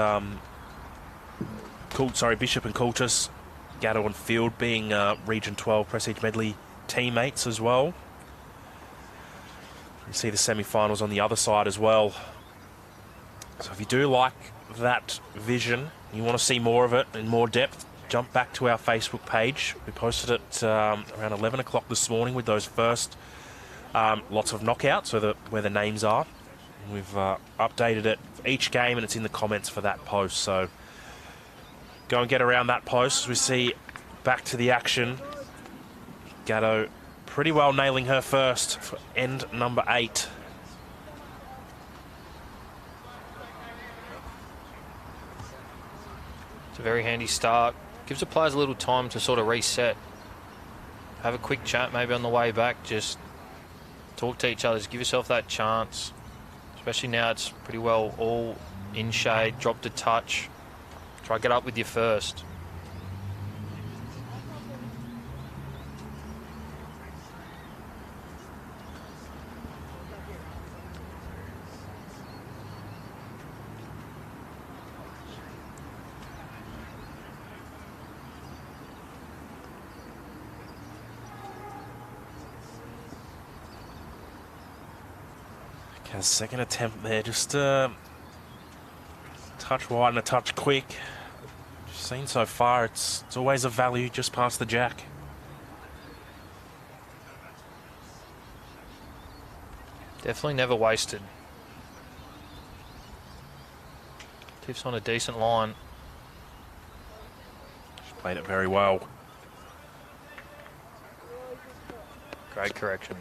Bishop and Coultis, Gatto and Field being Region 12 Prestige Medley teammates as well. You see the semi-finals on the other side as well. So if you do like that vision, you want to see more of it in more depth, jump back to our Facebook page. We posted it around 11 o'clock this morning with those first lots of knockouts where the names are. We've updated it for each game, and it's in the comments for that post. So go and get around that post as we see back to the action. Gatto pretty well nailing her first for end number 8. It's a very handy start. Gives the players a little time to sort of reset. Have a quick chat maybe on the way back. Just talk to each other. Just give yourself that chance. Especially now it's pretty well all in shade. Drop to touch. Try to get up with your first. Kaz's second attempt there, just a touch wide and a touch quick. Seen so far, it's always a value just past the jack. Definitely never wasted. Tiff's on a decent line. She played it very well. Great correction.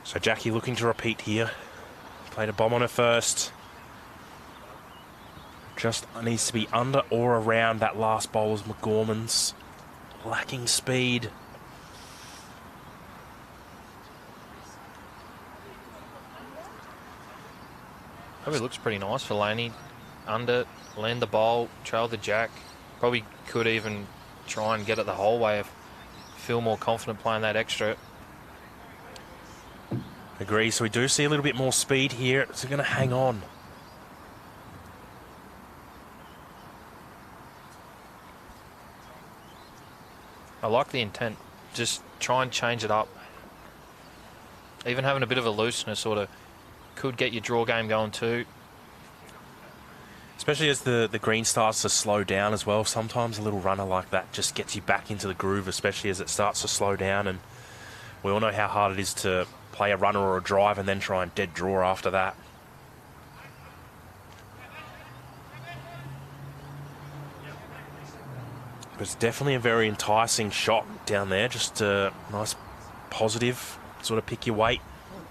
So Jackie looking to repeat here. Played a bomb on her first. Just needs to be under or around that last bowler's McGorman's. Lacking speed. Probably looks pretty nice for Laney. Under, land the bowl, trail the jack. Probably could even try and get it the whole way if feel more confident playing that extra. Agree, so we do see a little bit more speed here. It's going to hang on. I like the intent. Just try and change it up. Even having a bit of a looseness sort of could get your draw game going too. Especially as the green starts to slow down as well. Sometimes a little runner like that just gets you back into the groove, especially as it starts to slow down. And we all know how hard it is to play a runner or a drive and then try and dead draw after that. But it's definitely a very enticing shot down there. Just a nice positive, sort of pick your weight.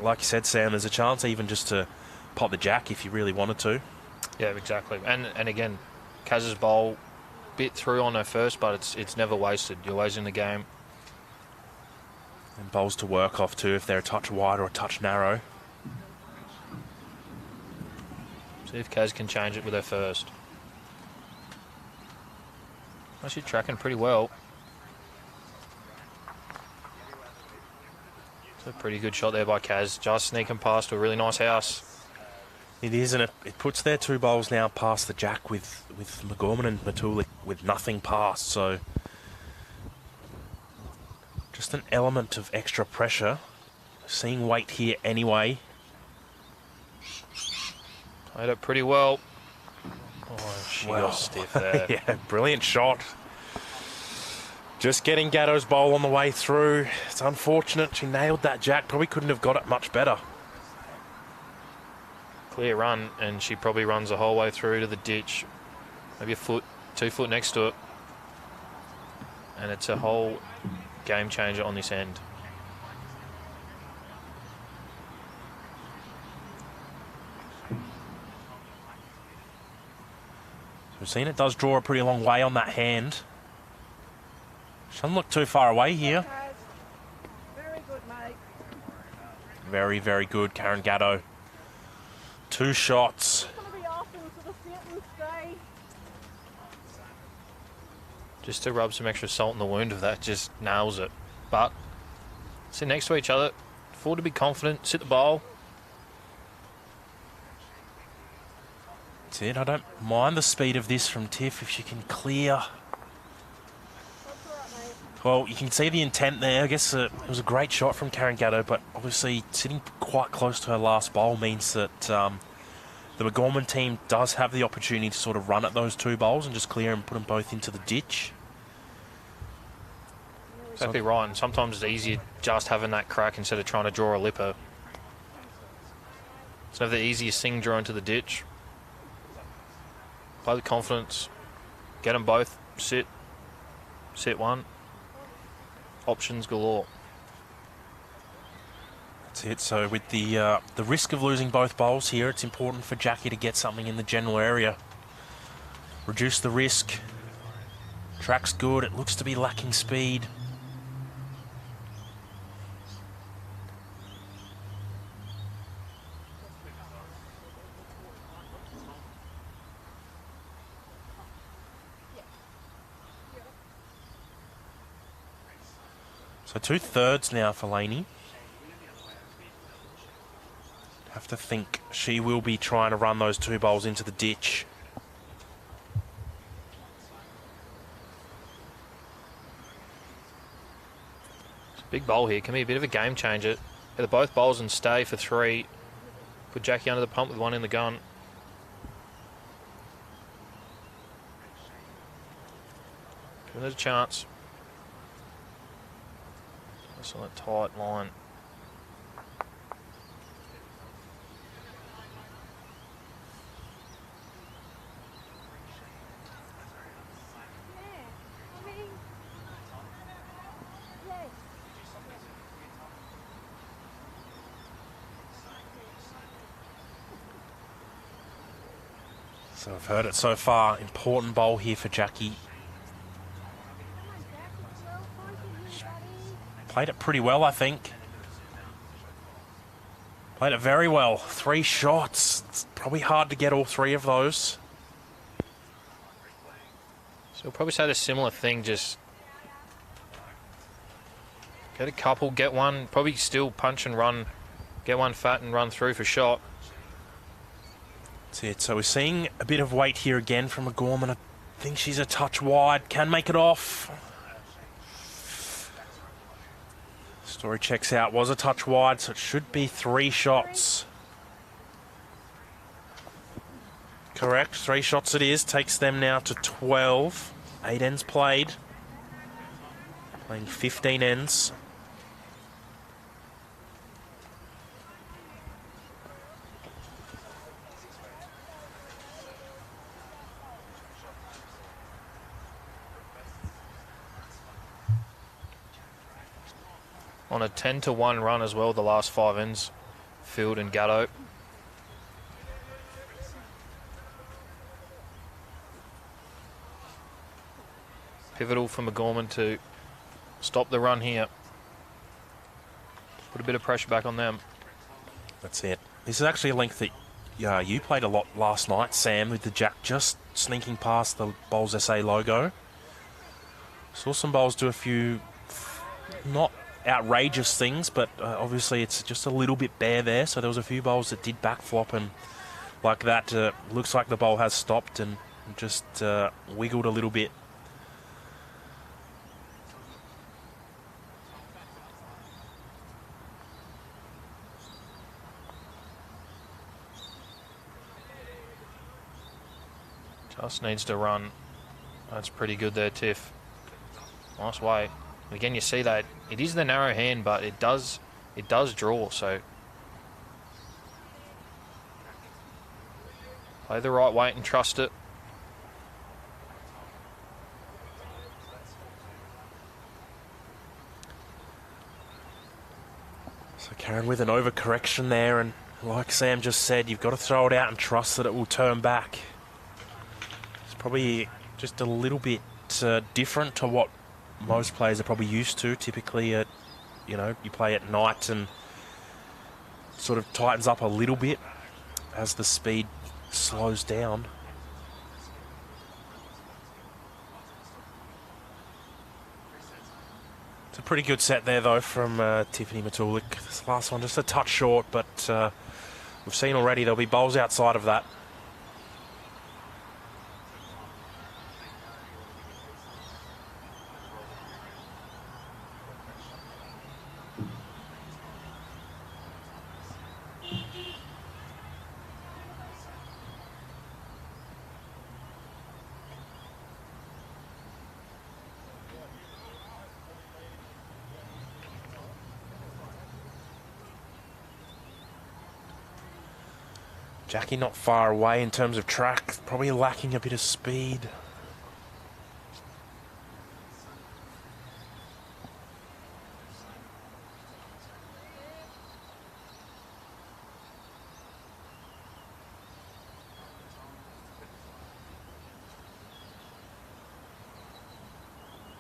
Like you said, Sam, there's a chance even just to pop the jack if you really wanted to. Yeah, exactly. And again, Kaz's bowl bit through on her first, but it's never wasted. You're always in the game. And bowls to work off too if they're a touch wide or a touch narrow. See if Kaz can change it with her first. Well, she's tracking pretty well. It's a pretty good shot there by Kaz. Just sneaking past to a really nice house. It is, and it puts their 2 bowls now past the jack with McGorman and Matuli with nothing past. So just an element of extra pressure. Seeing weight here anyway. Played it pretty well. Oh, she got stiff there. Yeah, brilliant shot. Just getting Gatto's bowl on the way through. It's unfortunate. She nailed that jack. Probably couldn't have got it much better. Clear run, and she probably runs the whole way through to the ditch. Maybe a foot, 2 foot next to it. And it's a whole game changer on this end. We've seen it does draw a pretty long way on that hand. She doesn't look too far away here. Very good, mate. Very, very good, Karen Gatto. 2 shots. It's going to be awesome, so the sit and stay. Just to rub some extra salt in the wound of that, just nails it. But sit next to each other, afford to be confident, sit the bowl. That's it. I don't mind the speed of this from Tiff if she can clear. That's all right, mate. Well, you can see the intent there. I guess it was a great shot from Karen Gatto, but obviously sitting quite close to her last bowl means that the McGorman team does have the opportunity to sort of run at those 2 bowls and just clear and put them both into the ditch. Exactly right, and sometimes it's easier just having that crack instead of trying to draw a lipper. It's never the easiest thing drawing to the ditch. Play with confidence. Get them both. Sit. Sit one. Options galore. That's it. So with the risk of losing both bowls here, it's important for Jackie to get something in the general area. Reduce the risk. Track's good. It looks to be lacking speed. So 2/3 now for Laney. Have to think she will be trying to run those 2 bowls into the ditch. It's a big bowl here. Can be a bit of a game changer. Either both bowls and stay for 3. Put Jackie under the pump with 1 in the gun. Give it a chance. It's on a tight line. So I've heard it so far. Important bowl here for Jackie. Played it pretty well, I think. Played it very well. 3 shots. It's probably hard to get all 3 of those. So we'll probably say the similar thing, just get a couple, get one, probably still punch and run, get one fat and run through for shot. That's it. So we're seeing a bit of weight here again from McGorman. I think she's a touch wide. Can make it off. Story checks out. Was a touch wide, so it should be 3 shots. Correct. 3 shots it is. Takes them now to 12. 8 ends played. Playing 15 ends. On a 10-1 run as well, the last 5 ends, Field and Gatto. Pivotal for McGorman to stop the run here. Put a bit of pressure back on them. That's it. This is actually a length that you played a lot last night, Sam, with the jack just sneaking past the Bowls SA logo. Saw some bowls do a few not outrageous things, but obviously it's just a little bit bare there, so there was a few bowls that did backflop, and like that looks like the bowl has stopped and just wiggled a little bit. Just needs to run. That's pretty good there, Tiff. Nice weight. Again, you see that it is the narrow hand, but it does draw. So play the right weight and trust it. So Karen with an overcorrection there, and like Sam just said, you've got to throw it out and trust that it will turn back. It's probably just a little bit different to what most players are probably used to. Typically, you play at night and sort of tightens up a little bit as the speed slows down. It's a pretty good set there, though, from Tiffany Matulik. This last one just a touch short, but we've seen already there'll be bowls outside of that. Jackie not far away in terms of track, probably lacking a bit of speed.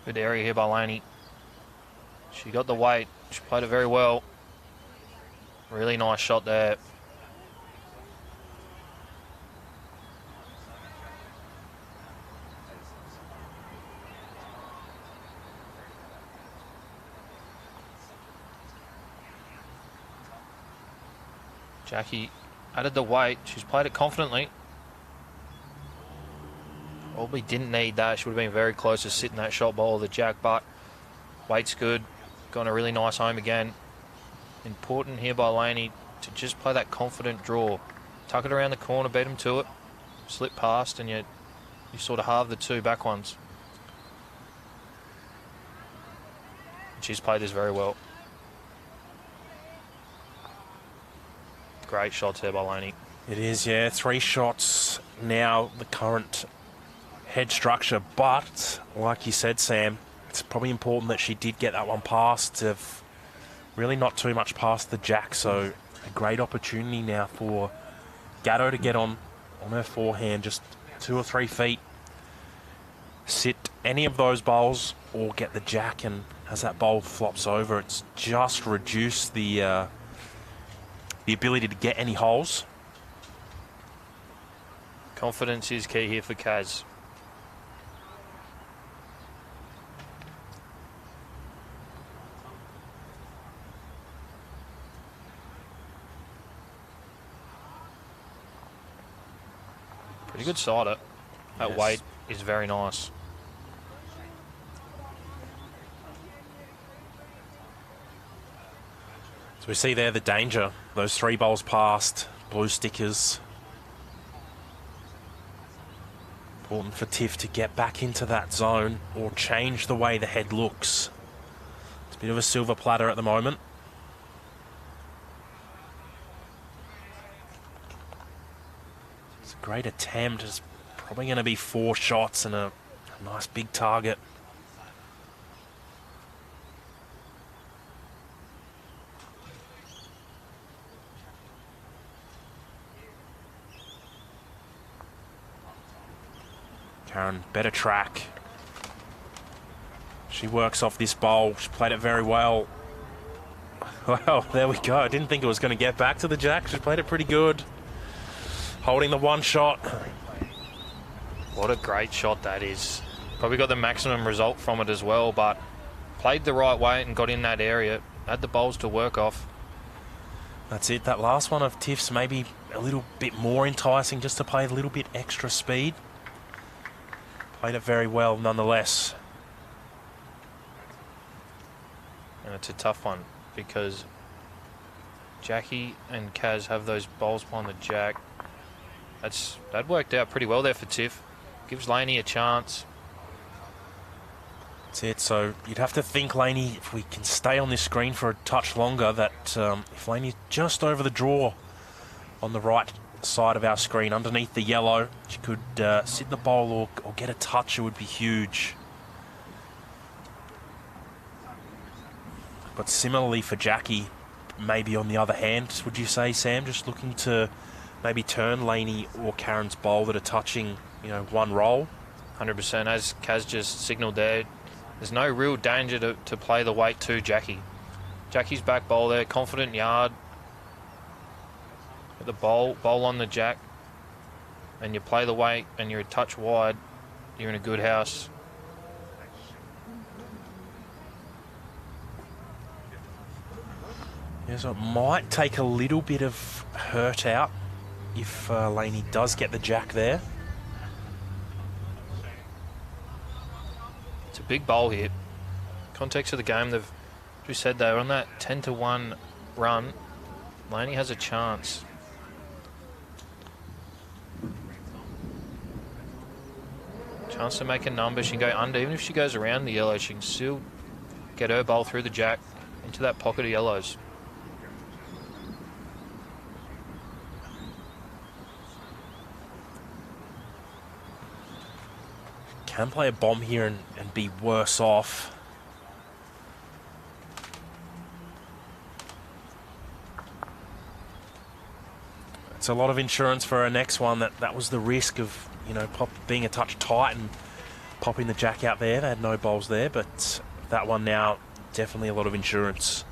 Good area here by Laney. She got the weight. She played it very well. Really nice shot there. Jackie added the weight. She's played it confidently. Probably didn't need that. She would have been very close to sitting that shot bowl of the jack, but weight's good. Got a really nice home again. Important here by Laney to just play that confident draw. Tuck it around the corner, beat him to it, slip past, and you sort of halve the two back ones. She's played this very well. Great shots there by Laney. It is, yeah. 3 shots now, the current head structure. But, like you said, Sam, it's probably important that she did get that one past. Really not too much past the jack, so a great opportunity now for Gatto to get on her forehand, just 2 or 3 feet. Sit any of those bowls or get the jack, and as that bowl flops over, it's just reduced the ability to get any holes. Confidence is key here for Kaz. Pretty good sider. That Yes. weight is very nice. So we see there the danger. Those 3 bowls past, blue stickers. Important for Tiff to get back into that zone or change the way the head looks. It's a bit of a silver platter at the moment. It's a great attempt. It's probably going to be 4 shots and a nice big target. Karen, better track. She works off this bowl. She played it very well. Well, there we go. I didn't think it was going to get back to the jack. She played it pretty good. Holding the 1 shot. What a great shot that is. Probably got the maximum result from it as well, but played the right way and got in that area. Had the bowls to work off. That's it. That last one of Tiff's maybe a little bit more enticing, just to play a little bit extra speed. Played it very well nonetheless. And it's a tough one because Jackie and Kaz have those bowls behind the jack. That worked out pretty well there for Tiff. Gives Laney a chance. That's it. So you'd have to think, Laney, if we can stay on this screen for a touch longer, that if Laney's just over the draw on the right side of our screen, underneath the yellow, she could sit the bowl or get a touch. It would be huge. But similarly for Jackie, maybe on the other hand, would you say, Sam, just looking to maybe turn Laney or Karen's bowl that are touching, you know, one roll? 100%. As Kaz just signalled there, there's no real danger to play the weight to Jackie. Jackie's back bowl there, confident yard. Get the bowl on the jack, and you play the weight and you're a touch wide, you're in a good house. Yeah, so it might take a little bit of hurt out if Laney does get the jack there. It's a big bowl here. Context of the game, they've just said they were on that 10-1 run. Laney has a chance. Chance to make a number. She can go under. Even if she goes around the yellow, she can still get her bowl through the jack into that pocket of yellows. Can play a bomb here and be worse off. It's a lot of insurance for her next one. That was the risk of, you know, being a touch tight and popping the jack out there. They had no bowls there, but that one now, definitely a lot of insurance.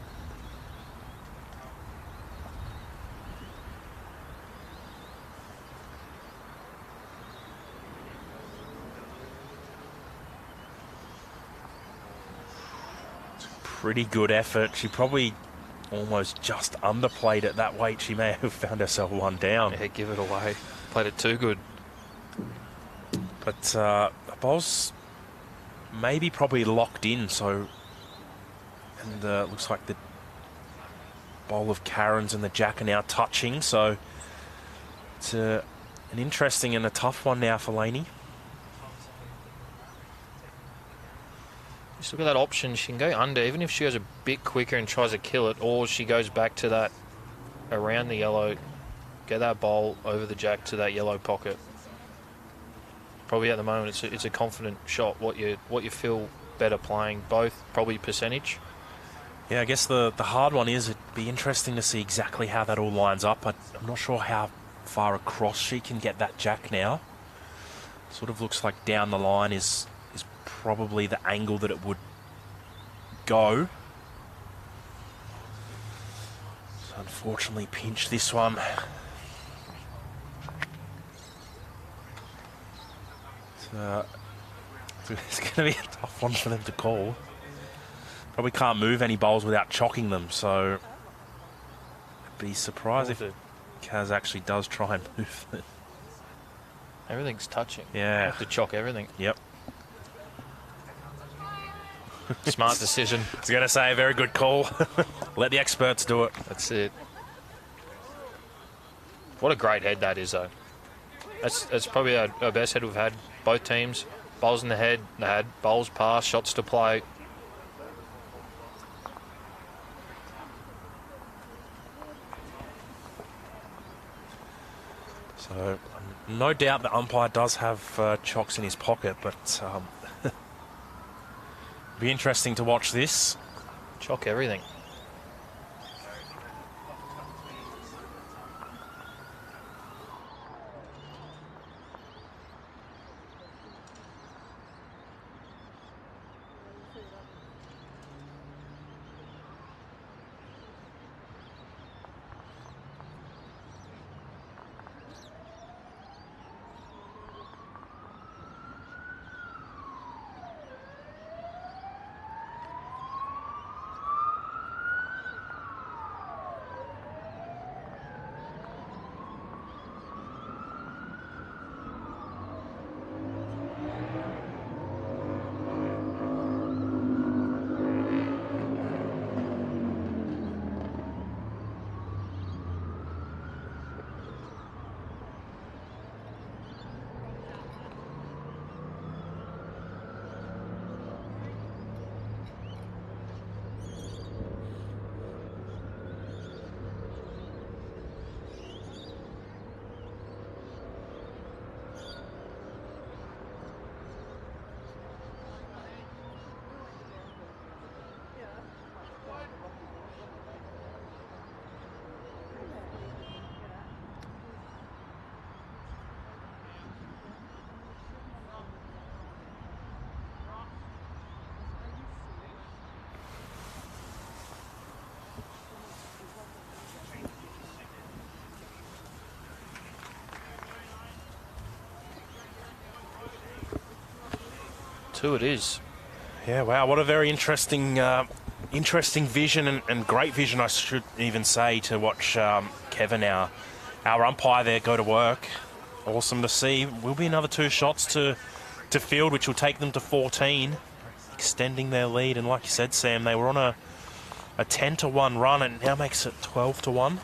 Pretty good effort. She probably almost just underplayed it that weight. She may have found herself one down. Yeah, give it away. Played it too good. But the bowl's maybe probably locked in, so... And looks like the bowl of Karen's and the jack are now touching, so it's an interesting and a tough one now for Laney. Just look at that option. She can go under, even if she goes a bit quicker and tries to kill it, or she goes back to that around the yellow, get that bowl over the jack to that yellow pocket. Probably at the moment it's a confident shot. What you feel better playing, both probably percentage. Yeah, I guess the hard one is it'd be interesting to see exactly how that all lines up. I'm not sure how far across she can get that jack now. Sort of looks like down the line is probably the angle that it would go. So unfortunately pinched this one. It's going to be a tough one for them to call. Probably can't move any bowls without chocking them, so I'd be surprised if Kaz actually does try and move it. Everything's touching. Yeah. You have to chock everything. Yep. Smart decision. I was going to say, a very good call. Let the experts do it. That's it. What a great head that is, though. That's probably our best head we've had. Both teams, bowls in the head. They had bowls pass, shots to play. So, no doubt the umpire does have chocks in his pocket, but be interesting to watch this. Chock everything. 2 it is. Yeah, wow, what a very interesting vision and great vision, I should even say, to watch Kevin, our umpire there, go to work. Awesome to see. Will be another 2 shots to field, which will take them to 14, extending their lead. And like you said, Sam, they were on a 10-1 run, and now makes it 12-1.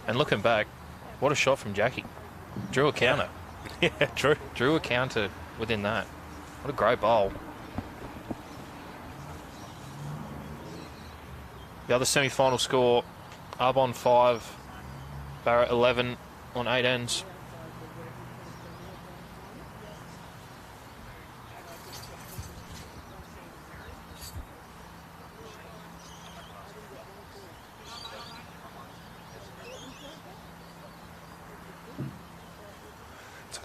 And looking back, what a shot from Jackie. Drew a counter. Yeah, true. Drew a counter within that. What a great bowl. The other semi-final score, Arbonne 5, Barrett 11 on 8 ends.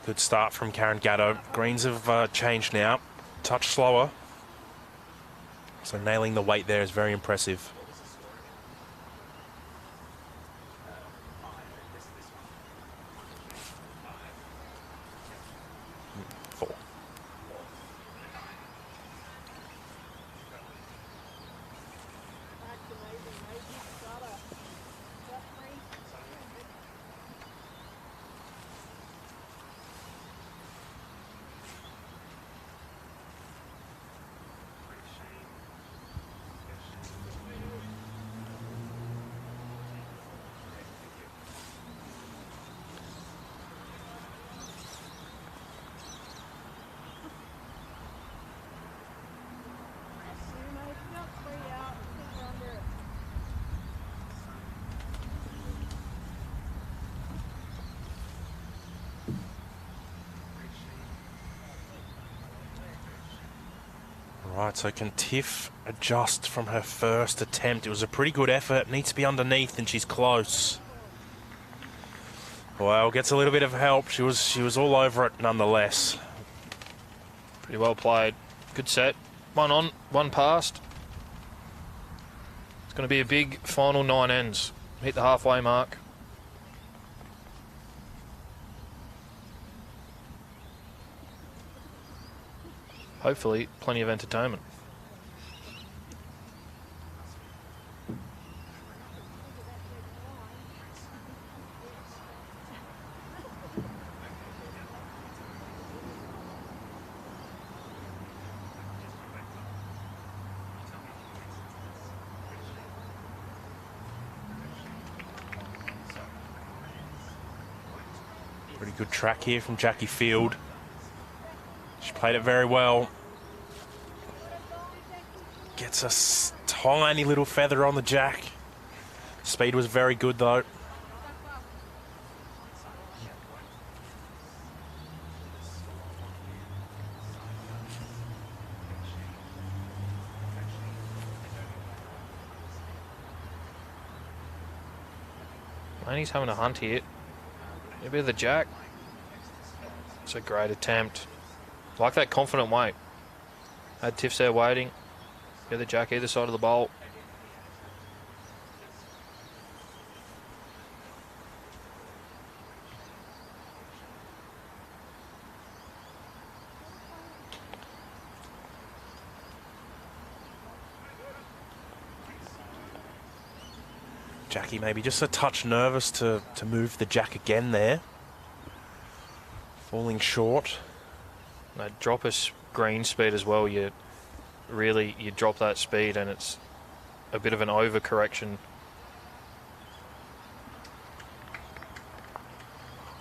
Good start from Karen Gatto. Greens have changed now. Touch slower. So nailing the weight there is very impressive. Four. Right, so can Tiff adjust from her first attempt? It was a pretty good effort. Needs to be underneath, and she's close. Well, gets a little bit of help. She was all over it nonetheless. Pretty well played. Good set. 1 on, 1 past. It's going to be a big final 9 ends. Hit the halfway mark. Hopefully, plenty of entertainment. Pretty good track here from Jackie Field. She played it very well. Gets a tiny little feather on the jack. Speed was very good though. Laney's having a hunt here. A bit of the jack. It's a great attempt. Like that confident weight. Had Tiffs there waiting. Get the jack either side of the bowl. Jackie maybe just a touch nervous to move the jack again there. Falling short. That drop us green speed as well. You drop that speed and it's a bit of an overcorrection.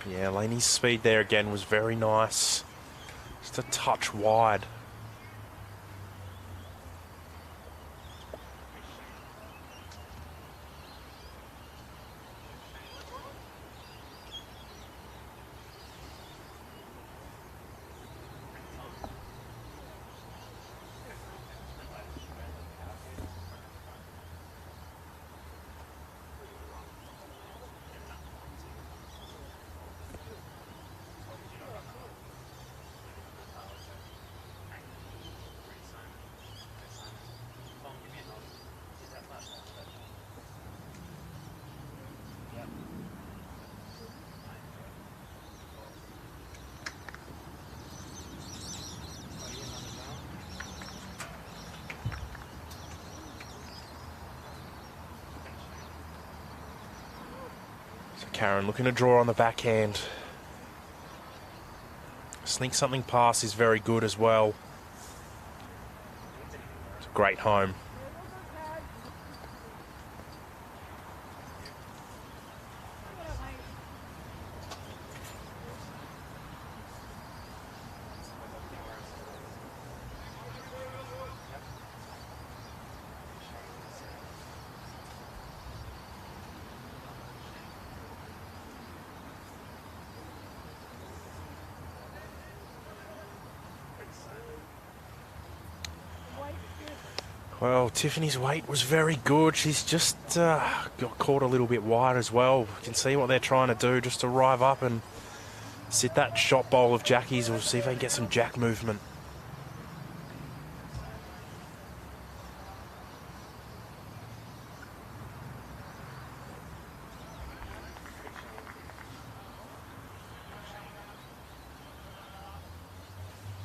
Yeah, Laney's speed there again was very nice. Just a touch wide. Karen looking to draw on the backhand. Sneak something past is very good as well. It's a great home. Well, Tiffany's weight was very good. She's just got caught a little bit wide as well. You can see what they're trying to do, just to arrive up and sit that shot bowl of Jackie's. We'll see if they can get some jack movement.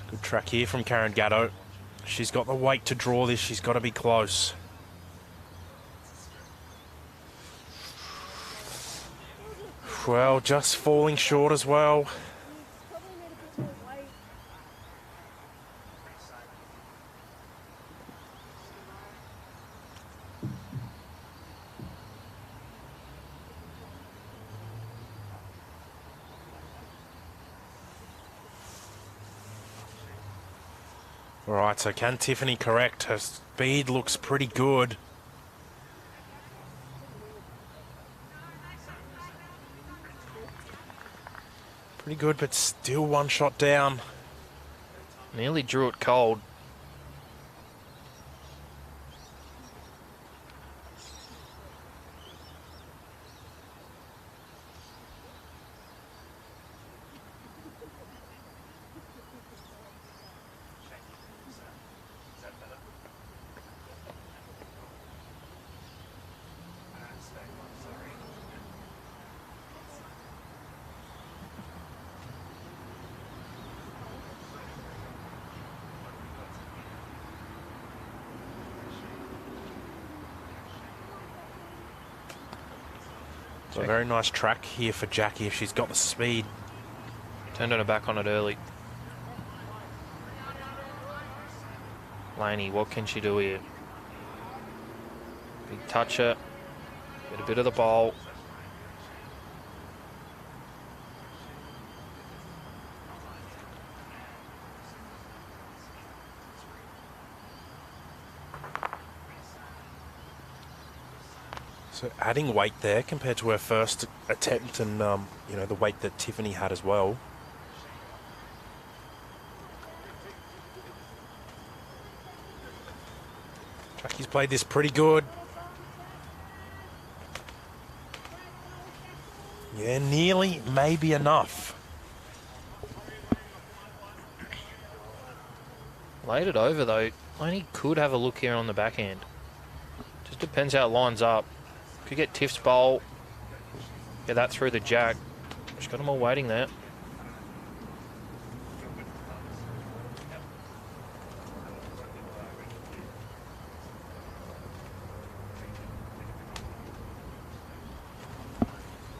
Good track here from Karen Gatto. She's got the weight to draw this. She's got to be close. Well, just falling short as well. All right, so can Tiffany correct? Her speed looks pretty good. Pretty good, but still one shot down. Nearly drew it cold. So a very nice track here for Jackie if she's got the speed. Turned her back on it early. Laney, what can she do here? Big toucher. Get a bit of the bowl. So adding weight there compared to her first attempt, and you know, the weight that Tiffany had as well. Jackie's played this pretty good. Yeah, nearly, maybe enough. Laid it over though. Laney could have a look here on the backhand. Just depends how it lines up. Could get Tiff's bowl. Get that through the jack. She's got them all waiting there.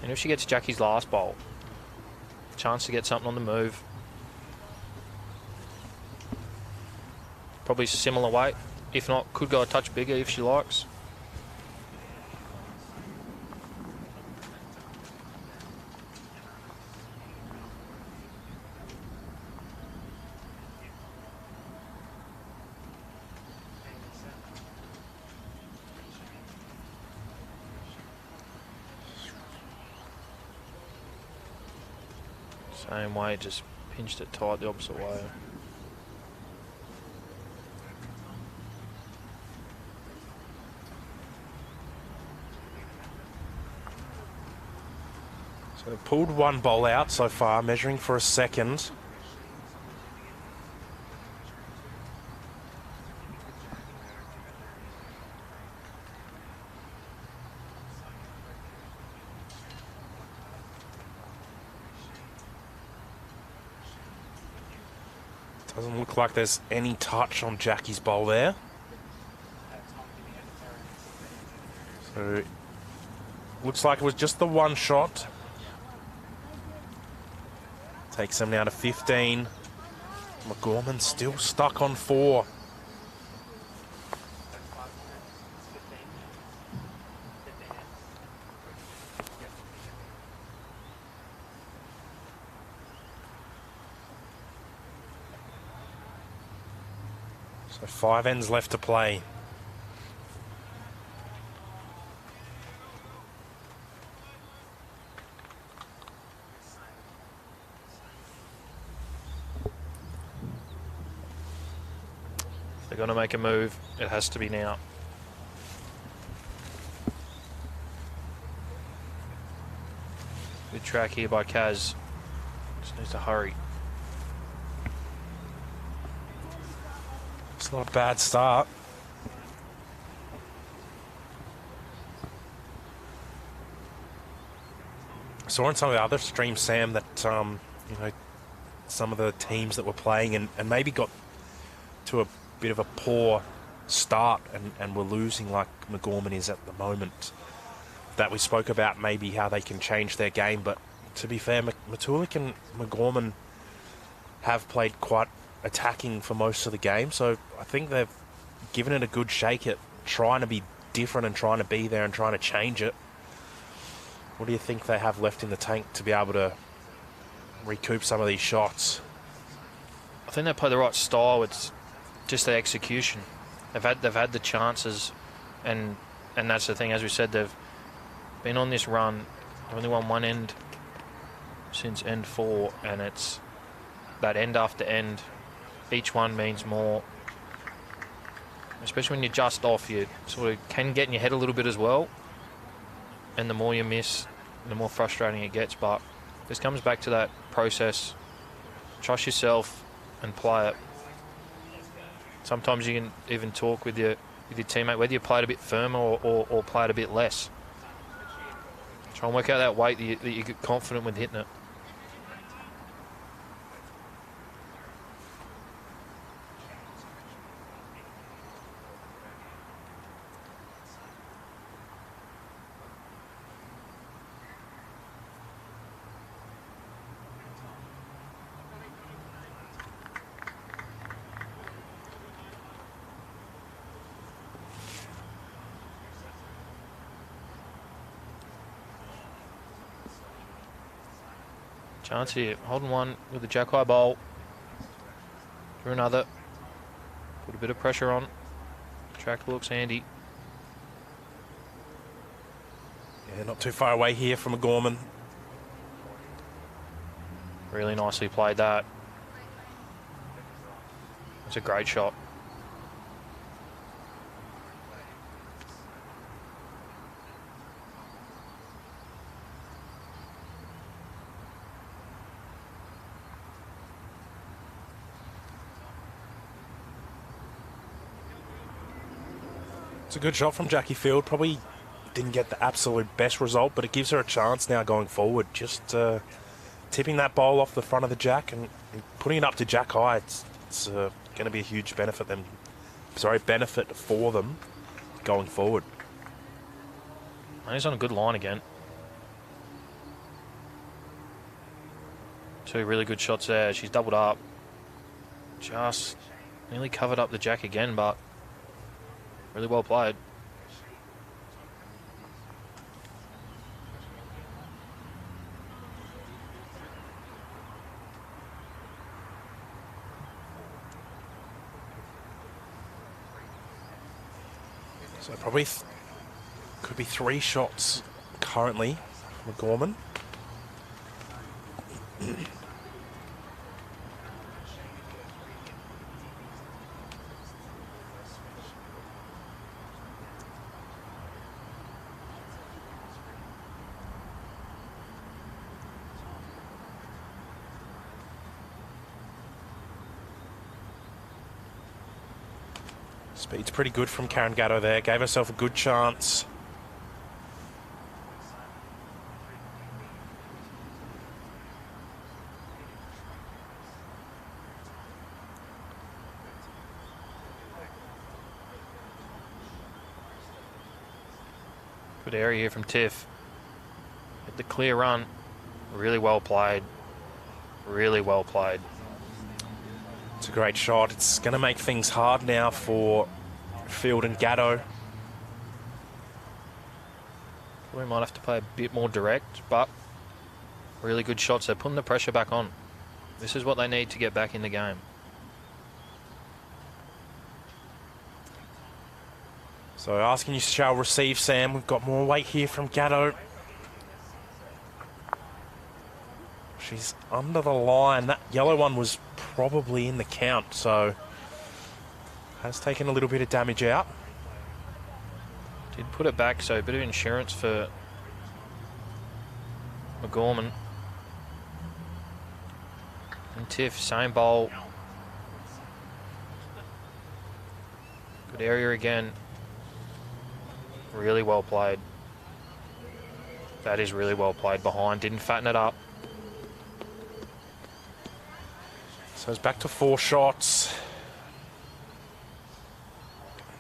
And if she gets Jackie's last bowl, chance to get something on the move. Probably similar weight. If not, could go a touch bigger if she likes. Same way, just pinched it tight the opposite way. So pulled one bowl out so far, measuring for a second. Doesn't look like there's any touch on Jackie's bowl there. So looks like it was just the one shot. Takes them now to 15. McGorman still stuck on 4. So 5 ends left to play. They're going to make a move. It has to be now. Good track here by Kaz. Just needs to hurry. It's not a bad start. I saw on some of the other streams, Sam, that you know, some of the teams that were playing and maybe got to a bit of a poor start and were losing like McGorman is at the moment. That we spoke about maybe how they can change their game, but to be fair, Matulik and McGorman have played quite attacking for most of the game, so I think they've given it a good shake at trying to be different and trying to be there and trying to change it. What do you think they have left in the tank to be able to recoup some of these shots? I think they play the right style. It's just the execution. They've had the chances, and that's the thing. As we said, they've been on this run. They've only won one end since end 4, and it's that end after end. Each one means more, especially when you're just off. You sort of can get in your head a little bit as well, and the more you miss, the more frustrating it gets. But this comes back to that process. Trust yourself and play it. Sometimes you can even talk with your teammate, whether you play it a bit firmer or play it a bit less. Try and work out that weight that you get confident with hitting it. Chance here, holding one with the jack high bowl. Through another. Put a bit of pressure on. Track looks handy. Yeah, not too far away here from McGorman. Really nicely played that. It's a great shot. It's a good shot from Jackie Field. Probably didn't get the absolute best result, but it gives her a chance now going forward. Just tipping that bowl off the front of the jack and putting it up to jack high. It's going to be a huge benefit for them going forward. And he's on a good line again. 2 really good shots there. She's doubled up. Just nearly covered up the jack again, but really well played. So probably could be 3 shots currently for McGorman. Speed's pretty good from Karen Gatto there. Gave herself a good chance. Good area here from Tiff. Hit the clear run. Really well played. Really well played. It's a great shot. It's going to make things hard now for Field and Gatto. We might have to play a bit more direct, but really good shots. They're putting the pressure back on. This is what they need to get back in the game. So asking you shall receive, Sam. We've got more weight here from Gatto. She's under the line. That yellow one was probably in the count, so has taken a little bit of damage out. Did put it back, so a bit of insurance for McGorman. And Tiff, same bowl. Good area again. Really well played. That is really well played behind. Didn't fatten it up. So it's back to 4 shots.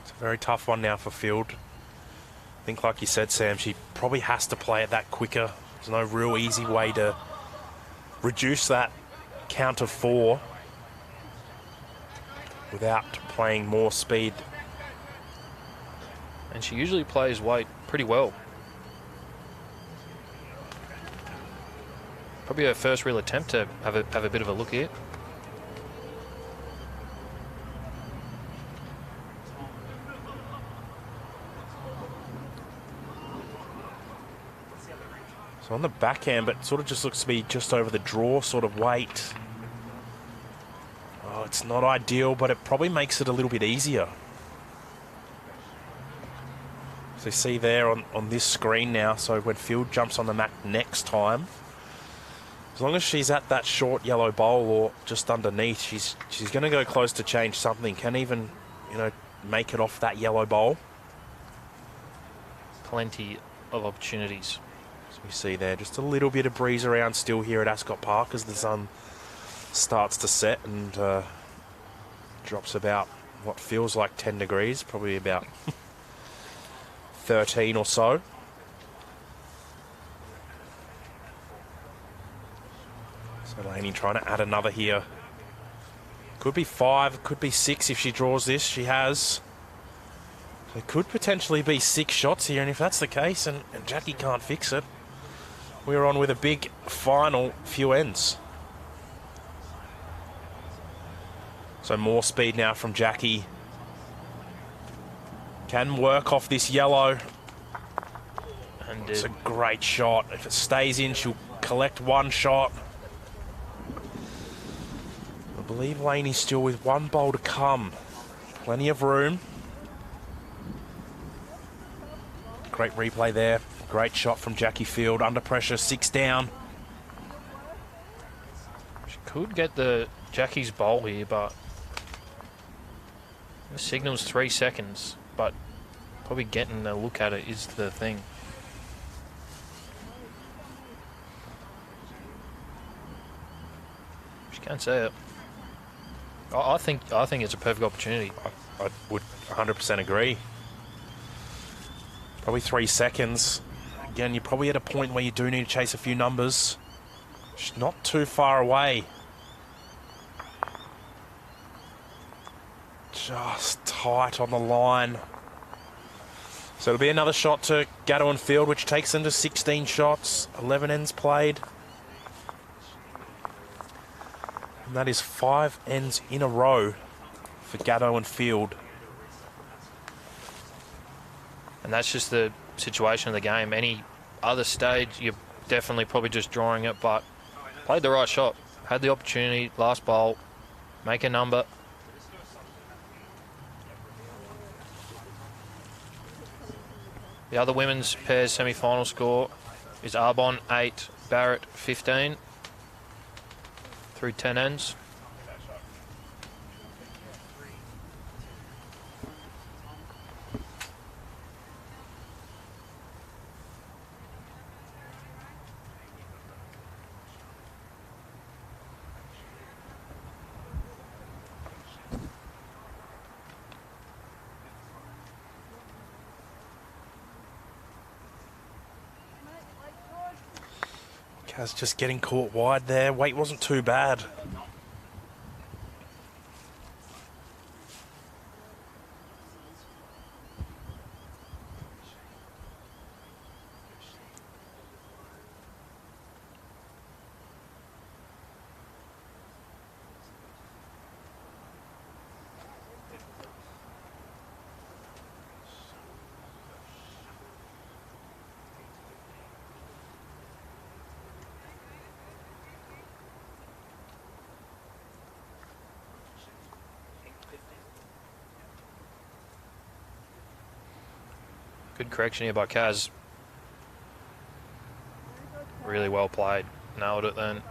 It's a very tough one now for Field. I think, like you said, Sam, she probably has to play it that quicker. There's no real easy way to reduce that count of 4 without playing more speed. And she usually plays weight pretty well. Probably her first real attempt to have a bit of a look here. So on the backhand, but sort of just looks to be just over the draw sort of weight. Oh, it's not ideal, but it probably makes it a little bit easier. So you see there on this screen now, so when Field jumps on the mat next time, as long as she's at that short yellow bowl or just underneath, she's going to go close to change something. Can even, you know, make it off that yellow bowl. Plenty of opportunities. So we see there just a little bit of breeze around still here at Ascot Park as the sun starts to set and drops about what feels like 10 degrees, probably about 13 or so. So Laney trying to add another here. Could be 5, could be 6 if she draws this. She has. There could potentially be 6 shots here, and if that's the case, and Jackie can't fix it, we're on with a big final few ends. So more speed now from Jackie. Can work off this yellow. And it's a great shot. If it stays in, she'll collect 1 shot. I believe Laney's still with 1 bowl to come. Plenty of room. Great replay there. Great shot from Jackie Field. Under pressure, 6 down. She could get the Jackie's bowl here, but the signal's 3 seconds. But probably getting a look at it is the thing. She can't say it. I think it's a perfect opportunity. I would 100% agree. Probably 3 seconds. Again, you're probably at a point where you do need to chase a few numbers. She's not too far away. Just tight on the line. So it'll be another shot to Gatto and Field, which takes them to 16 shots, 11 ends played. And that is 5 ends in a row for Gatto and Field. And that's just the situation of the game. Any other stage, you're definitely probably just drawing it, but played the right shot. Had the opportunity, last bowl, make a number. The other women's pairs semi-final score is Arbon 8, Barrett 15 through 10 ends. Kaz just getting caught wide there. Weight wasn't too bad. Good correction here by Kaz. Really well played. Nailed it then.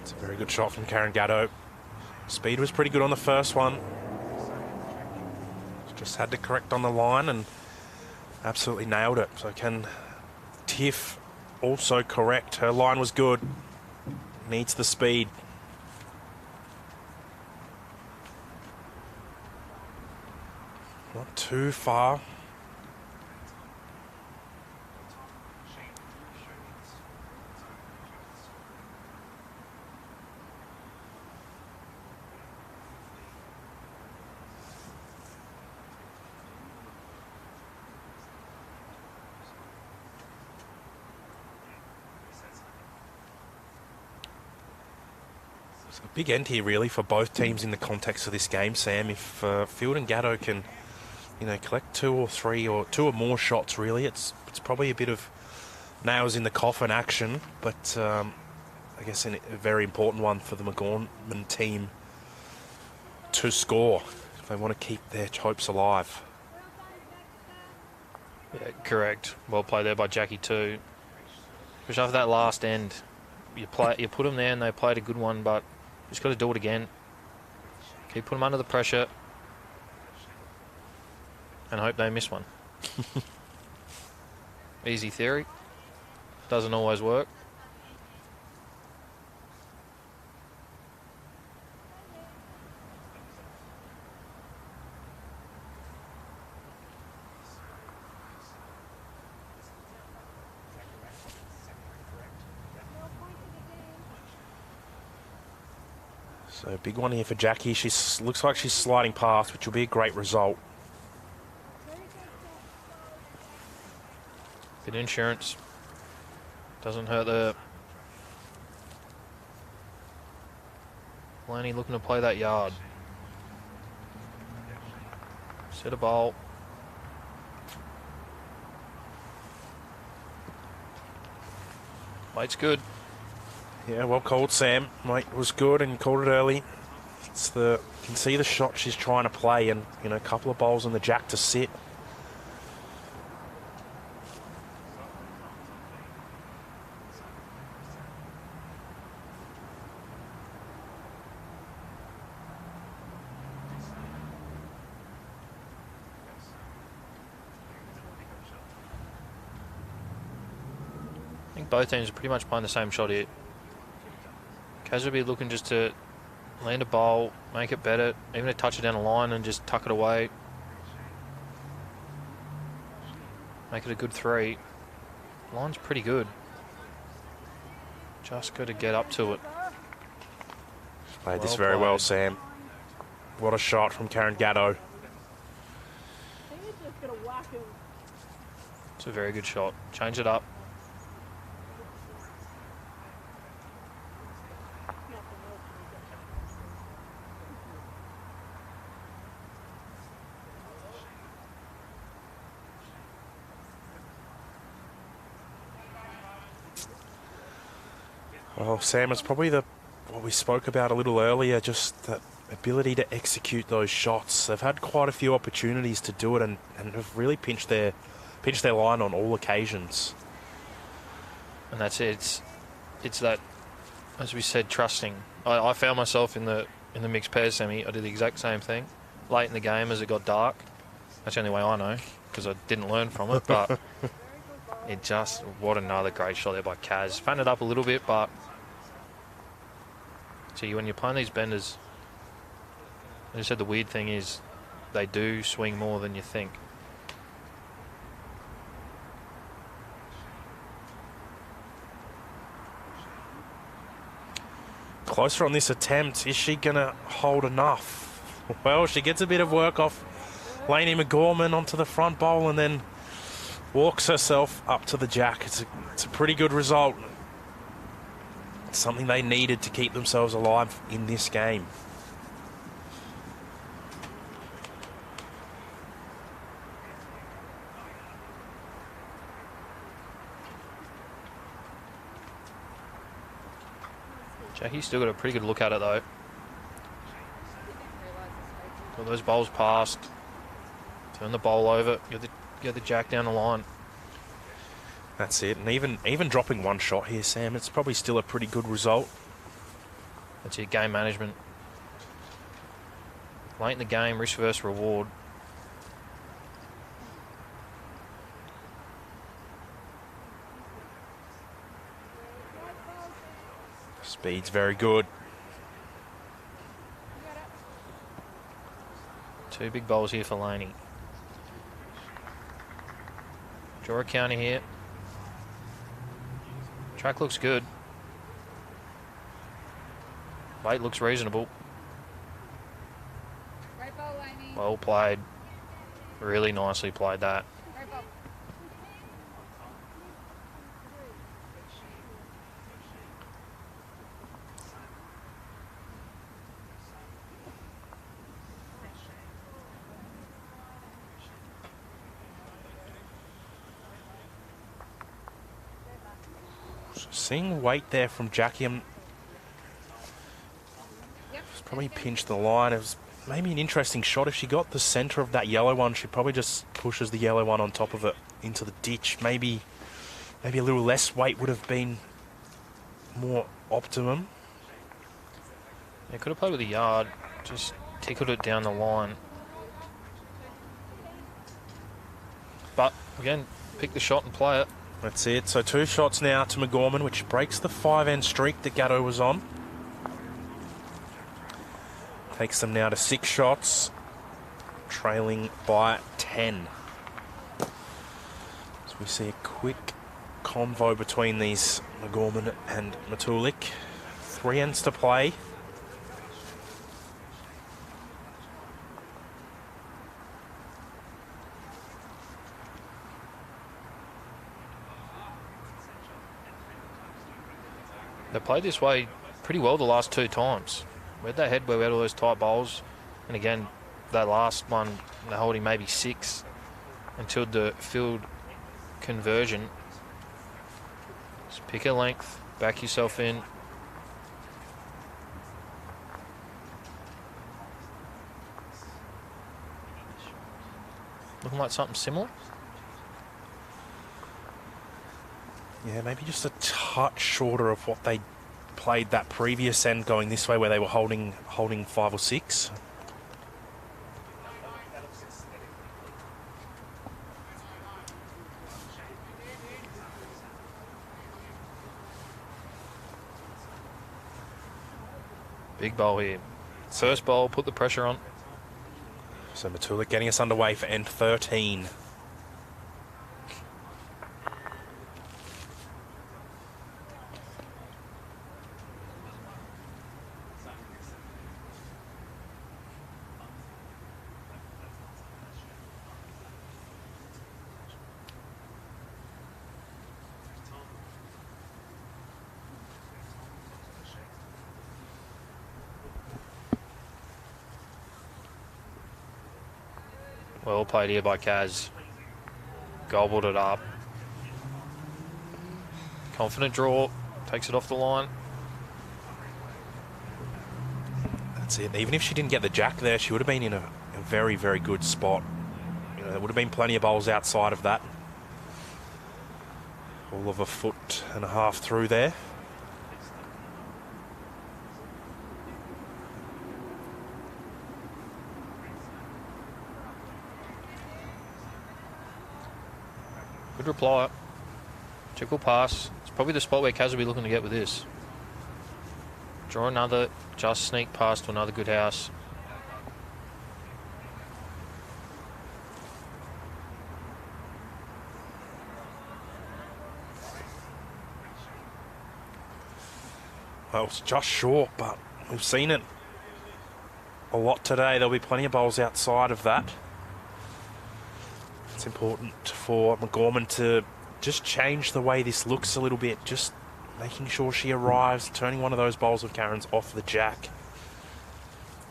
It's a very good shot from Karen Gatto. Speed was pretty good on the first one. Just had to correct on the line and absolutely nailed it. So can Tiff also correct? Her line was good. Needs the speed. Not too far. It's a big end here, really, for both teams in the context of this game, Sam. If Field and Gatto can, you know, collect two or more shots, really, it's probably a bit of nails in the coffin action, but I guess a very important one for the McGorman team to score if they want to keep their hopes alive. Yeah, correct. Well played there by Jackie too. Especially after that last end, you put them there and they played a good one, but just got to do it again. Keep putting them under the pressure and hope they miss one. Easy theory. Doesn't always work. So big one here for Jackie. She looks like she's sliding past, which will be a great result. Bit of insurance. Doesn't hurt the Laney looking to play that yard. Set a bowl. Weight's good. Yeah, well called, Sam. Weight was good and called it early. It's you can see the shot she's trying to play, and you know, a couple of bowls on the jack to sit. I think both teams are pretty much playing the same shot here. Kaz will be looking just to land a bowl, make it better, even to touch it down the line and just tuck it away. Make it a good three. Line's pretty good. Just got to get up to it. Played this very well, Sam. What a shot from Karen Gatto. It's a very good shot. Change it up. Well, Sam, it's probably what we spoke about a little earlier, just that ability to execute those shots. They've had quite a few opportunities to do it and have really pinched their line on all occasions. And that's it. It's that, as we said, trusting. I found myself in the mixed pairs semi. I did the exact same thing late in the game as it got dark. That's the only way I know, because I didn't learn from it. But what another great shot there by Kaz. Fanned it up a little bit, but see, when you're playing these benders, as I said, the weird thing is they do swing more than you think. Closer on this attempt. Is she going to hold enough? Well, she gets a bit of work off Lainey McGorman onto the front bowl and then walks herself up to the jack. It's a pretty good result. It's something they needed to keep themselves alive in this game. Jackie's still got a pretty good look at it though. Got those bowls past. Turn the bowl over. Get the jack down the line. That's it. And even dropping one shot here, Sam, it's probably still a pretty good result. That's it. Game management. Late in the game, risk versus reward. Speed's very good. 2 big bowls here for Laney. Draw a counter here. Track looks good. Weight looks reasonable. Great ball, Amy. Well played. Really nicely played that. Great ball. Seeing weight there from Jackie, probably pinched the line. It was maybe an interesting shot. If she got the centre of that yellow one, she probably just pushes the yellow one on top of it into the ditch. Maybe a little less weight would have been more optimum. They could have played with the yard, just tickled it down the line. But again, pick the shot and play it. That's it. So 2 shots now to McGorman, which breaks the 5-end streak that Gatto was on. Takes them now to 6 shots, trailing by 10. So we see a quick convo between these McGorman and Matulik. 3 ends to play. They played this way pretty well the last 2 times. Where'd they head where we had all those tight bowls? And again, that last one, they're holding maybe 6 until the field conversion. Just pick a length, back yourself in. Looking like something similar. Yeah, maybe just a touch shorter of what they played that previous end going this way where they were holding 5 or 6. Big bowl here. First bowl, put the pressure on. So Matulik getting us underway for end 13. Well played here by Kaz. Gobbled it up. Confident draw. Takes it off the line. That's it. Even if she didn't get the jack there, she would have been in a very, very good spot. You know, there would have been plenty of bowls outside of that. All of a 1.5 foot through there. Good reply. Tickle pass. It's probably the spot where Kaz will be looking to get with this. Draw another, just sneak past to another good house. Well, it's just short, but we've seen it a lot today. There'll be plenty of bowls outside of that. It's important for McGorman to just change the way this looks a little bit, just making sure she arrives, turning one of those bowls of Karen's off the jack.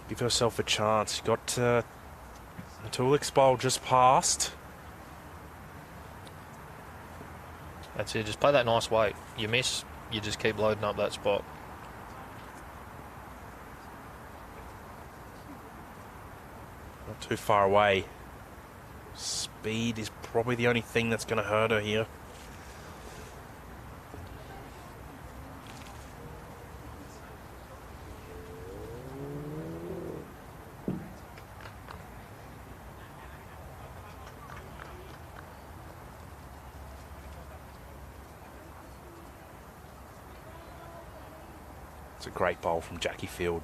Give herself a chance. You've got Matulik's bowl just passed. That's it. Just play that nice weight. You miss, you just keep loading up that spot. Not too far away. Speed is probably the only thing that's going to hurt her here. It's a great bowl from Jackie Field.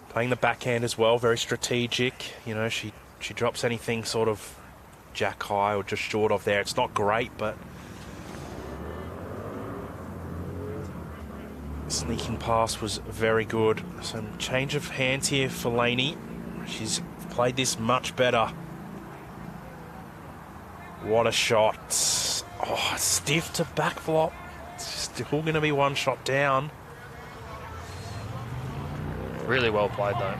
Playing the backhand as well, very strategic. You know, she drops anything sort of jack high or just short of there. It's not great, but sneaking pass was very good. Some change of hands here for Laney. She's played this much better. What a shot. Oh, stiff to back flop. Still going to be one shot down. Really well played, though.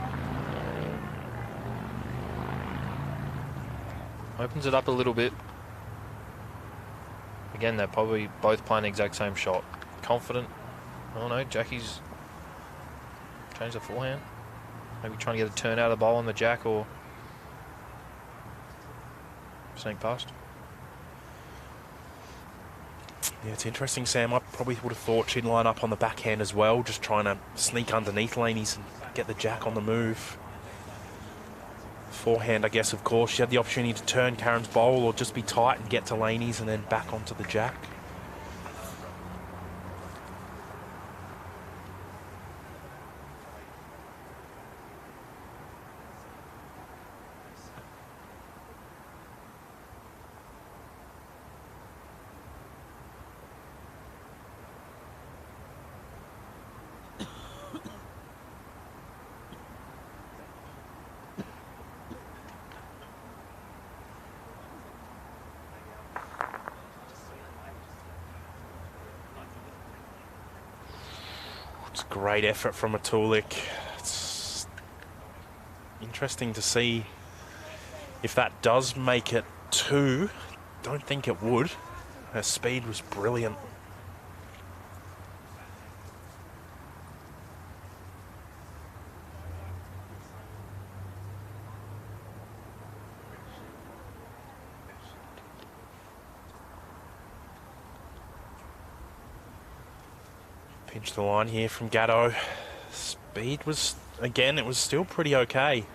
Opens it up a little bit. Again, they're probably both playing the exact same shot. Confident. I don't know, Jackie's changed the forehand. Maybe trying to get a turn out of the bowl on the jack or sneak past. Yeah, it's interesting, Sam. I probably would have thought she'd line up on the backhand as well, just trying to sneak underneath Laney's and get the jack on the move. Forehand, I guess, of course. She had the opportunity to turn Karen's bowl or just be tight and get to Laney's and then back onto the jack. Great effort from Matulik. It's interesting to see if that does make it 2. Don't think it would. Her speed was brilliant. Pinch the line here from Gatto. Speed was, again, it was still pretty okay.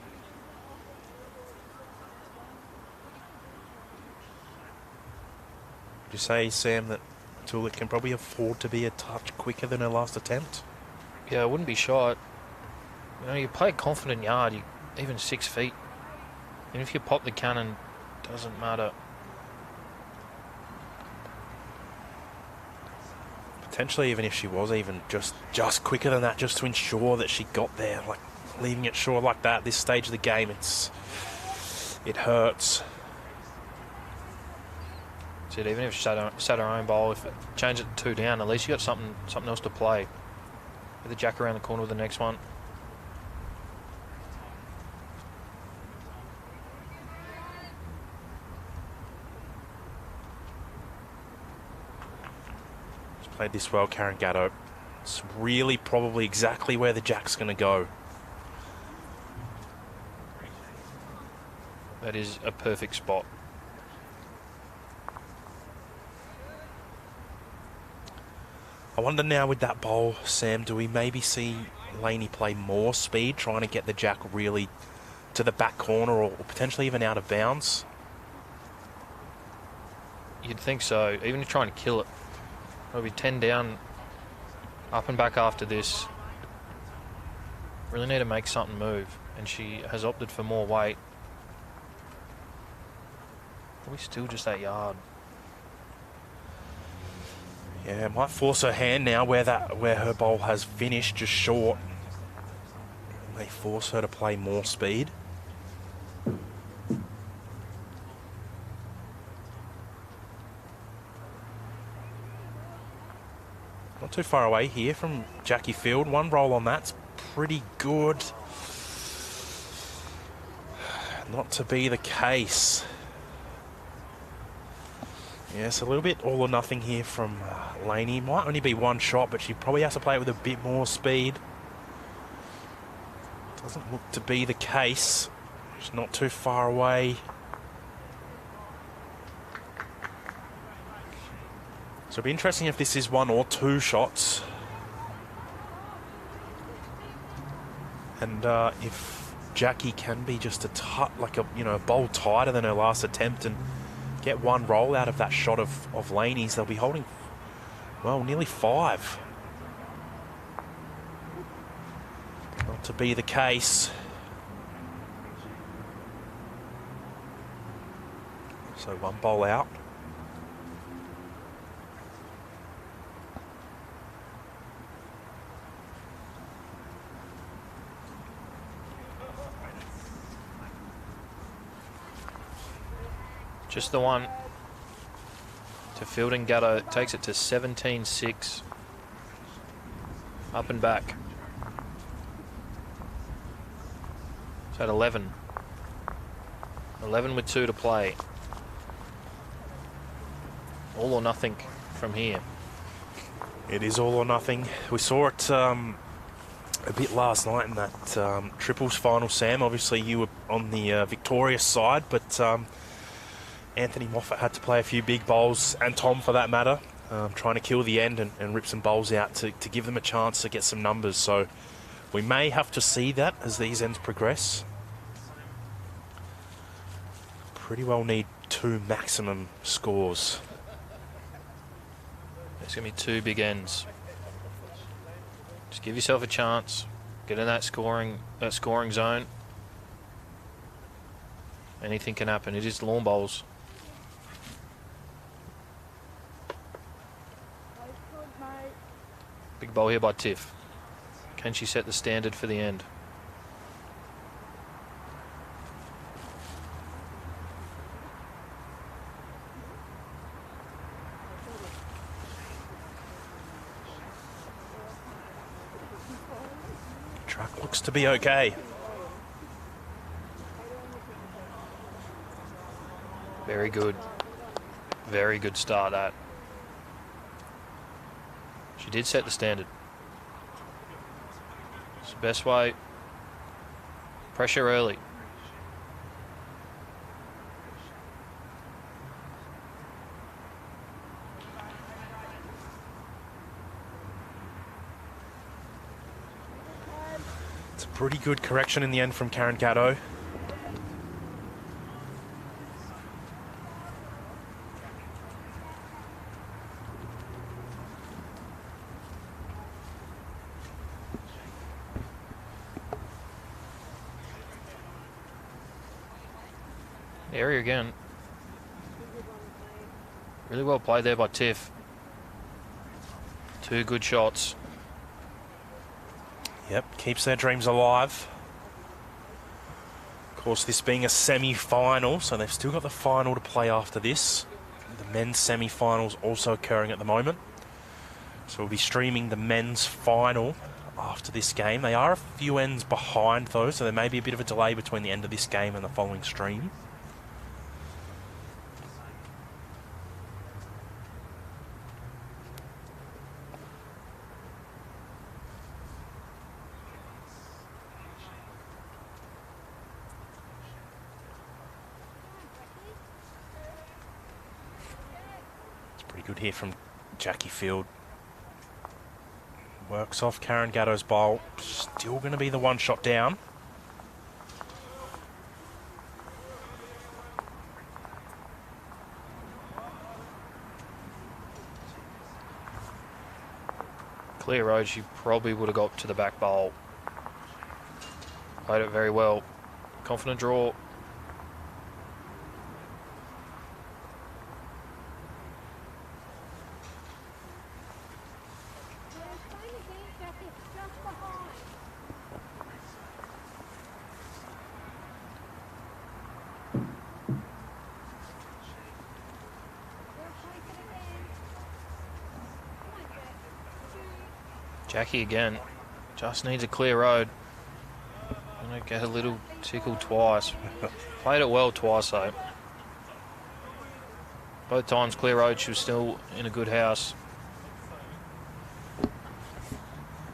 Would you say, Sam, that Tulik can probably afford to be a touch quicker than her last attempt? Yeah, I wouldn't be shy. You know, you play a confident yard, even 6 feet. Even if you pop the cannon, doesn't matter. Potentially, even if she was even just quicker than that, just to ensure that she got there. Like, leaving it short like that, this stage of the game, it hurts. So even if she sat her own bowl, if it changed it to 2 down, at least you got something else to play. With the jack around the corner with the next one. Played this well, Karen Gatto. It's really probably exactly where the jack's going to go. That is a perfect spot. I wonder now with that bowl, Sam, do we maybe see Laney play more speed, trying to get the jack really to the back corner or potentially even out of bounds? You'd think so, even if trying to kill it. It'll be 10 down, up and back after this. Really need to make something move, and she has opted for more weight. Probably still just that yard. Yeah, might force her hand now where her bowl has finished, just short. May force her to play more speed. Not too far away here from Jackie Field. One roll on that's pretty good. Not to be the case. Yes, a little bit all or nothing here from Laney. Might only be one shot, but she probably has to play it with a bit more speed. Doesn't look to be the case. She's not too far away. So it'll be interesting if this is one or two shots. And if Jackie can be just a bowl tighter than her last attempt and get one roll out of that shot of Laney's, they'll be holding, well, nearly 5. Not to be the case. So one bowl out. Just the one to Fielding. Gatto takes it to 17-6. Up and back. It's at 11. 11 with 2 to play. All or nothing from here. It is all or nothing. We saw it a bit last night in that triples final, Sam. Obviously you were on the victorious side, but Anthony Moffat had to play a few big bowls, and Tom for that matter, trying to kill the end and rip some bowls out to give them a chance to get some numbers. So we may have to see that as these ends progress. Pretty well need 2 maximum scores. There's going to be 2 big ends. Just give yourself a chance. Get in that scoring zone. Anything can happen. It is lawn bowls. Big bowl here by Tiff. Can she set the standard for the end? Truck looks to be okay. Very good. Very good start, that. She did set the standard. It's the best way. Pressure early. It's a pretty good correction in the end from Karen Gatto. Area again. Really well played there by Tiff. 2 good shots. Yep, keeps their dreams alive. Of course, this being a semi-final, so they've still got the final to play after this. The men's semi-finals also occurring at the moment. So we'll be streaming the men's final after this game. They are a few ends behind though, so there may be a bit of a delay between the end of this game and the following stream. Good here from Jackie Field. Works off Karen Gatto's bowl. Still going to be the one shot down. Clear road, she probably would have got to the back bowl. Played it very well. Confident draw. Jackie again. Just needs a clear road. Gonna get a little tickle twice. Played it well twice though. Both times clear road, she was still in a good house.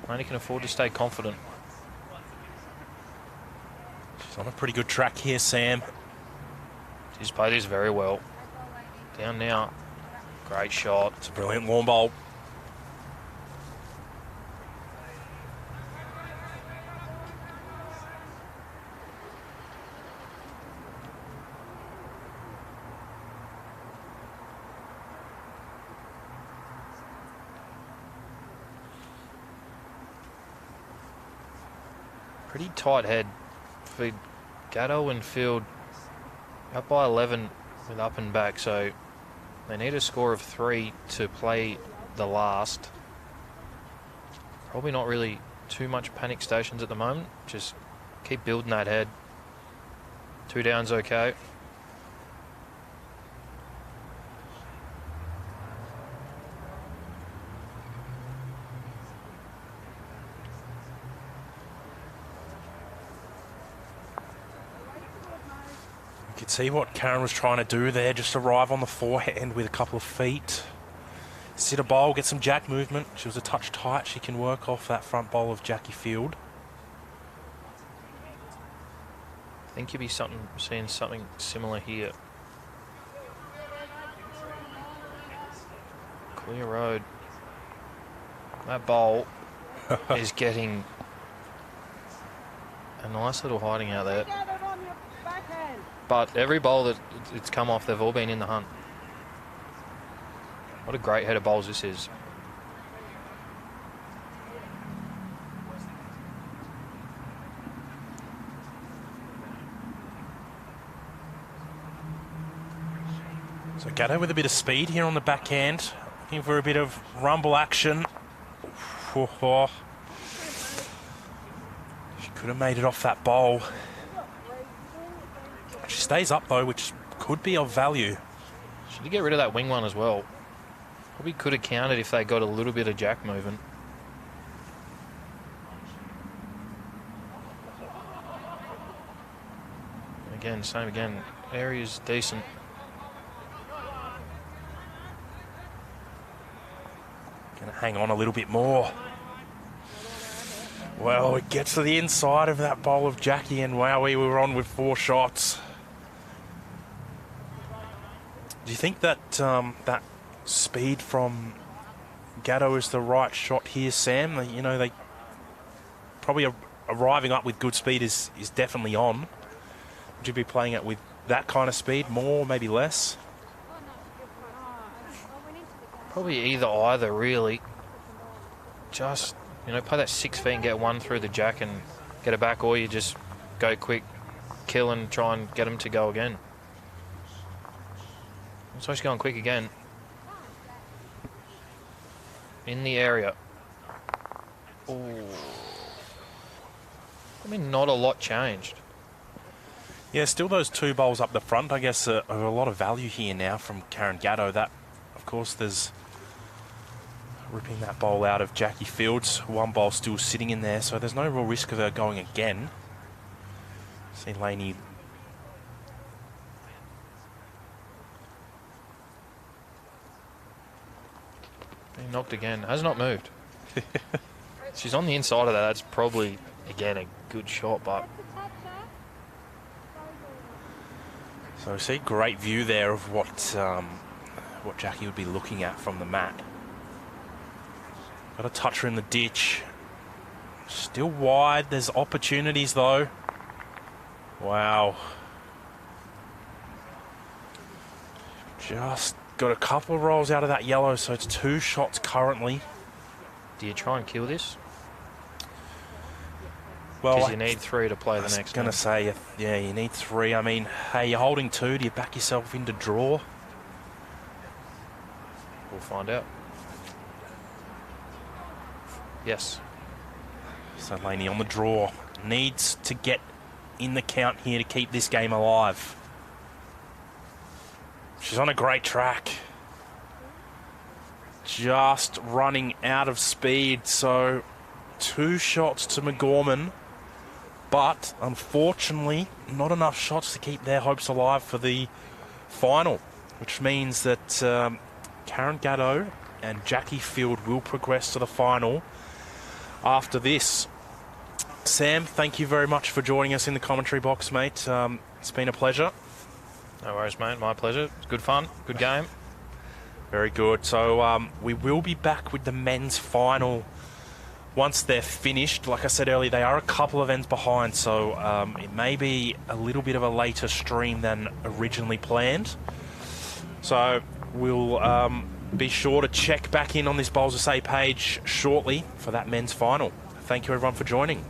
Only can afford to stay confident. She's on a pretty good track here, Sam. She's played this very well. Down now. Great shot. It's a brilliant lawn bowl. Pretty tight head for Gatto and Field. Up by 11 with up and back, so they need a score of 3 to play the last. Probably not really too much panic stations at the moment. Just keep building that head. 2 down's okay. You could see what Karen was trying to do there, just arrive on the forehand with a couple of feet. Sit a bowl, get some jack movement. She was a touch tight. She can work off that front bowl of Jackie Field. I think you'll be seeing something similar here. Clear road. That bowl is getting a nice little hiding out there. Get it on your backhand. But every bowl that it's come off, they've all been in the hunt. What a great head of bowls this is. So Gatto with a bit of speed here on the backhand. Looking for a bit of rumble action. She could have made it off that bowl. She stays up though, which could be of value. She did get rid of that wing one as well. Probably could have counted if they got a little bit of jack moving. Again, same again. Area's decent. Gonna hang on a little bit more. Well, it gets to the inside of that bowl of Jackie, and wow, we were on with 4 shots. Do you think that that speed from Gatto is the right shot here, Sam? You know, they probably arriving up with good speed is definitely on. Would you be playing it with that kind of speed, more, maybe less? Probably either, really. Just, you know, play that 6 feet and get one through the jack and get it back, or you just go quick, kill and try and get them to go again. So she's going quick again. In the area. Ooh. I mean, not a lot changed. Yeah, still those 2 bowls up the front, I guess, are a lot of value here now from Karen Gatto. That, of course, there's ripping that bowl out of Jackie Fields. 1 bowl still sitting in there, so there's no real risk of her going again. See Laney. Being knocked again. Has not moved. She's on the inside of that. That's probably, again, a good shot, but... So see, great view there of what Jackie would be looking at from the mat. Got to touch her in the ditch. Still wide. There's opportunities though. Wow. Just got a couple of rolls out of that yellow, so it's 2 shots currently. Do you try and kill this? Well, Because you need 3 to play the next I was going to one. say, yeah, you need 3. I mean, hey, you're holding 2. Do you back yourself into draw? We'll find out. Yes. So Laney on the draw. Needs to get in the count here to keep this game alive. She's on a great track. just running out of speed. So 2 shots to McGorman, but unfortunately not enough shots to keep their hopes alive for the final, which means that Karen Gatto and Jackie Field will progress to the final after this. Sam, thank you very much for joining us in the commentary box, mate. It's been a pleasure. No worries, mate. My pleasure. It's good fun. Good game. Very good. So we will be back with the men's final once they're finished. Like I said earlier, they are a couple of ends behind, so it may be a little bit of a later stream than originally planned. So we'll be sure to check back in on this Bowls SA page shortly for that men's final. Thank you, everyone, for joining.